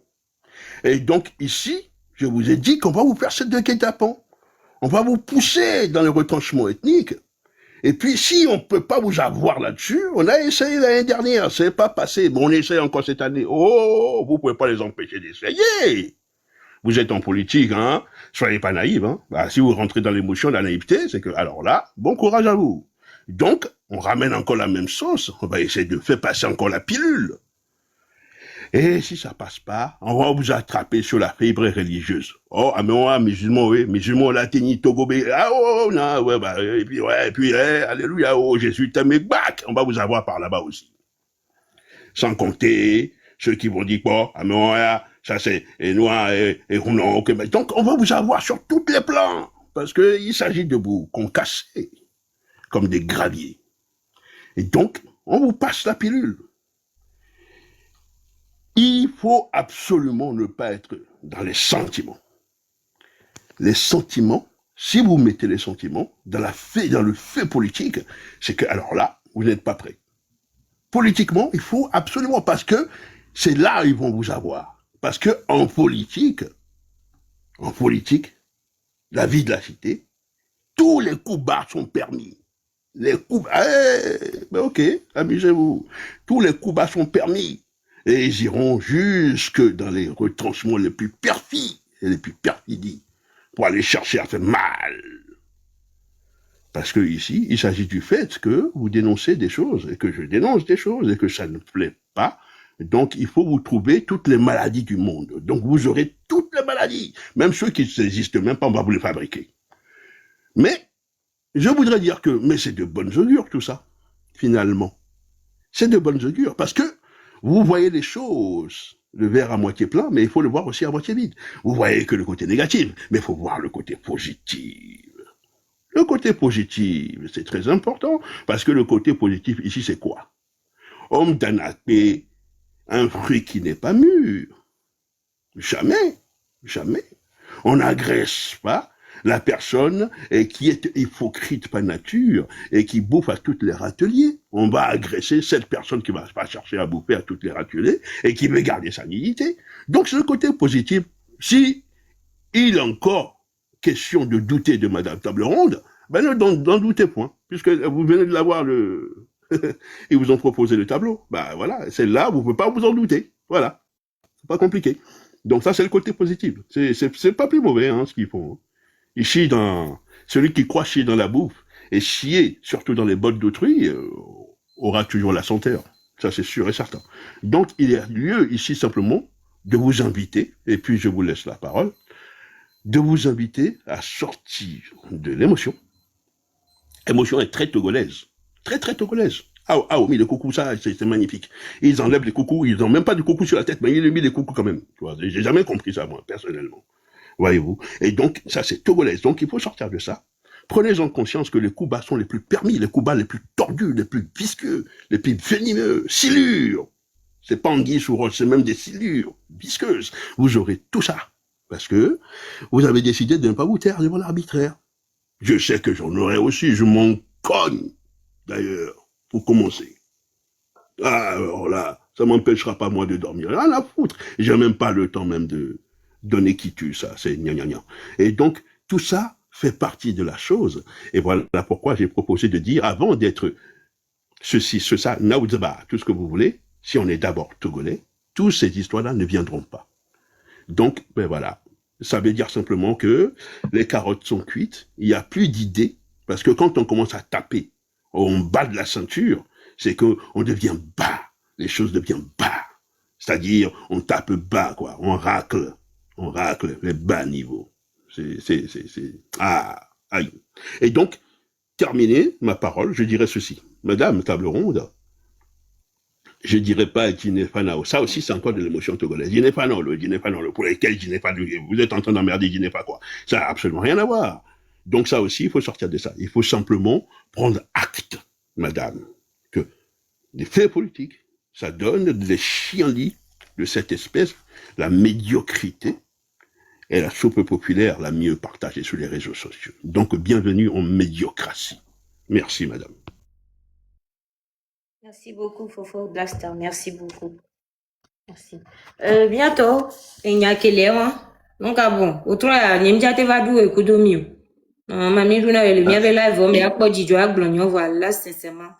Et donc ici, je vous ai dit qu'on va vous faire cette de guet-apens. On va vous pousser dans le retranchement ethnique. Et puis, si on ne peut pas vous avoir là-dessus, on a essayé l'année dernière, c'est pas passé. Bon, on essaye encore cette année. Oh, vous pouvez pas les empêcher d'essayer. Vous êtes en politique, hein. Soyez pas naïfs, hein. Bah, si vous rentrez dans l'émotion, la naïveté, c'est que, alors là, bon courage à vous. Donc, on ramène encore la même sauce. On va essayer de faire passer encore la pilule. Et si ça passe pas, on va vous attraper sur la fibre religieuse. Oh, ah, mais ouais, musulmans, oui, musulmans, latini, togobé, ah, oh, non, ouais, bah, et puis, alléluia, oh, Jésus t'aime, bac, on va vous avoir par là-bas aussi. Sans compter ceux qui vont dire, bon, ah, mais ouais, ça c'est, et noir, et non, ok, mais donc, on va vous avoir sur tous les plans. Parce que il s'agit de vous concasser, comme des graviers. Et donc, on vous passe la pilule. Il faut absolument ne pas être dans les sentiments. Les sentiments, si vous mettez les sentiments dans le fait politique, c'est que, alors là, vous n'êtes pas prêts. Politiquement, il faut absolument, parce que c'est là ils vont vous avoir. Parce que en politique, la vie de la cité, tous les coups bas sont permis. Les coups bas, ben ok, amusez-vous. Tous les coups bas sont permis. Et ils iront jusque dans les retranchements les plus perfides et les plus perfidis pour aller chercher à faire mal. Parce que ici, il s'agit du fait que vous dénoncez des choses et que je dénonce des choses et que ça ne plaît pas. Donc, il faut vous trouver toutes les maladies du monde. Donc, vous aurez toutes les maladies. Même ceux qui n'existent même pas, on va vous les fabriquer. Mais, je voudrais dire que, mais c'est de bonnes augures tout ça, finalement. C'est de bonnes augures parce que vous voyez les choses, le verre à moitié plein, mais il faut le voir aussi à moitié vide. Vous voyez que le côté négatif, mais il faut voir le côté positif. Le côté positif, c'est très important, parce que le côté positif ici, c'est quoi? Homme d'anapé, un fruit qui n'est pas mûr. Jamais. On n'agresse pas la personne qui est hypocrite par nature et qui bouffe à toutes les râteliers. On va agresser cette personne qui va pas chercher à bouffer à toutes les râteliers et qui veut garder sa dignité. Donc, c'est le côté positif. Si il est encore question de douter de Madame Table Ronde, ben n'en doutez point, puisque vous venez de l'avoir ils vous ont proposé le tableau. Ben voilà, celle-là, vous ne pouvez pas vous en douter. Voilà. C'est pas compliqué. Donc ça, c'est le côté positif. C'est pas plus mauvais, ce qu'ils font. Il chie celui qui croit chier dans la bouffe et chier, surtout dans les bottes d'autrui, aura toujours la senteur. Ça, c'est sûr et certain. Donc, il y a lieu ici simplement de vous inviter, et puis je vous laisse la parole, de vous inviter à sortir de l'émotion. L'émotion est très togolaise. Très, très togolaise. Ah, mais le coucou, ça, c'est magnifique. Ils enlèvent les coucous, ils n'ont même pas de coucou sur la tête, mais ils ont mis les coucous quand même. Tu vois, j'ai jamais compris ça, moi, personnellement. Voyez-vous. Et donc, ça, c'est togolaise. Donc, il faut sortir de ça. Prenez-en conscience que les coups bas sont les plus permis, les coups bas les plus tordus, les plus visqueux, les plus venimeux, silures. C'est pas anguille sous roche, c'est même des silures visqueuses. Vous aurez tout ça. Parce que vous avez décidé de ne pas vous taire devant l'arbitraire. Je sais que j'en aurai aussi, je m'en cogne, d'ailleurs, pour commencer. Ah, alors là, ça m'empêchera pas moi de dormir. Rien à foutre. J'ai même pas le temps même de donner qui tue, ça, c'est gna gna gna. Et donc, tout ça fait partie de la chose. Et voilà pourquoi j'ai proposé de dire, avant d'être ceci, ce, ça, naoudzaba, tout ce que vous voulez, si on est d'abord togolais, toutes ces histoires-là ne viendront pas. Donc, ben voilà. Ça veut dire simplement que les carottes sont cuites, il n'y a plus d'idées, parce que quand on commence à taper au bas de la ceinture, c'est qu'on devient bas, les choses deviennent bas. C'est-à-dire, on tape bas, quoi, on racle les bas niveaux. Ah, aïe. Et donc, terminer ma parole, je dirais ceci. Madame Table Ronde, je dirais pas Djinefanao. Ça aussi, c'est encore de l'émotion togolaise. Djinefanao, pour lesquels Djinefanao, vous êtes en train d'emmerder Djinefa, quoi. Ça n'a absolument rien à voir. Donc ça aussi, il faut sortir de ça. Il faut simplement prendre acte, madame, que les faits politiques, ça donne des chienlits de cette espèce, la médiocrité et la soupe populaire la mieux partagée sur les réseaux sociaux. Donc, bienvenue en médiocratie. Merci, madame. Merci beaucoup, Fofo Blaster. Merci beaucoup. Merci. Bientôt, il n'y a que les donc, ah bon, autre, il y a des vadou et kudomio. Mamie, je n'ai le mien, mais là, il va me apporter du agblonio, voilà, sincèrement.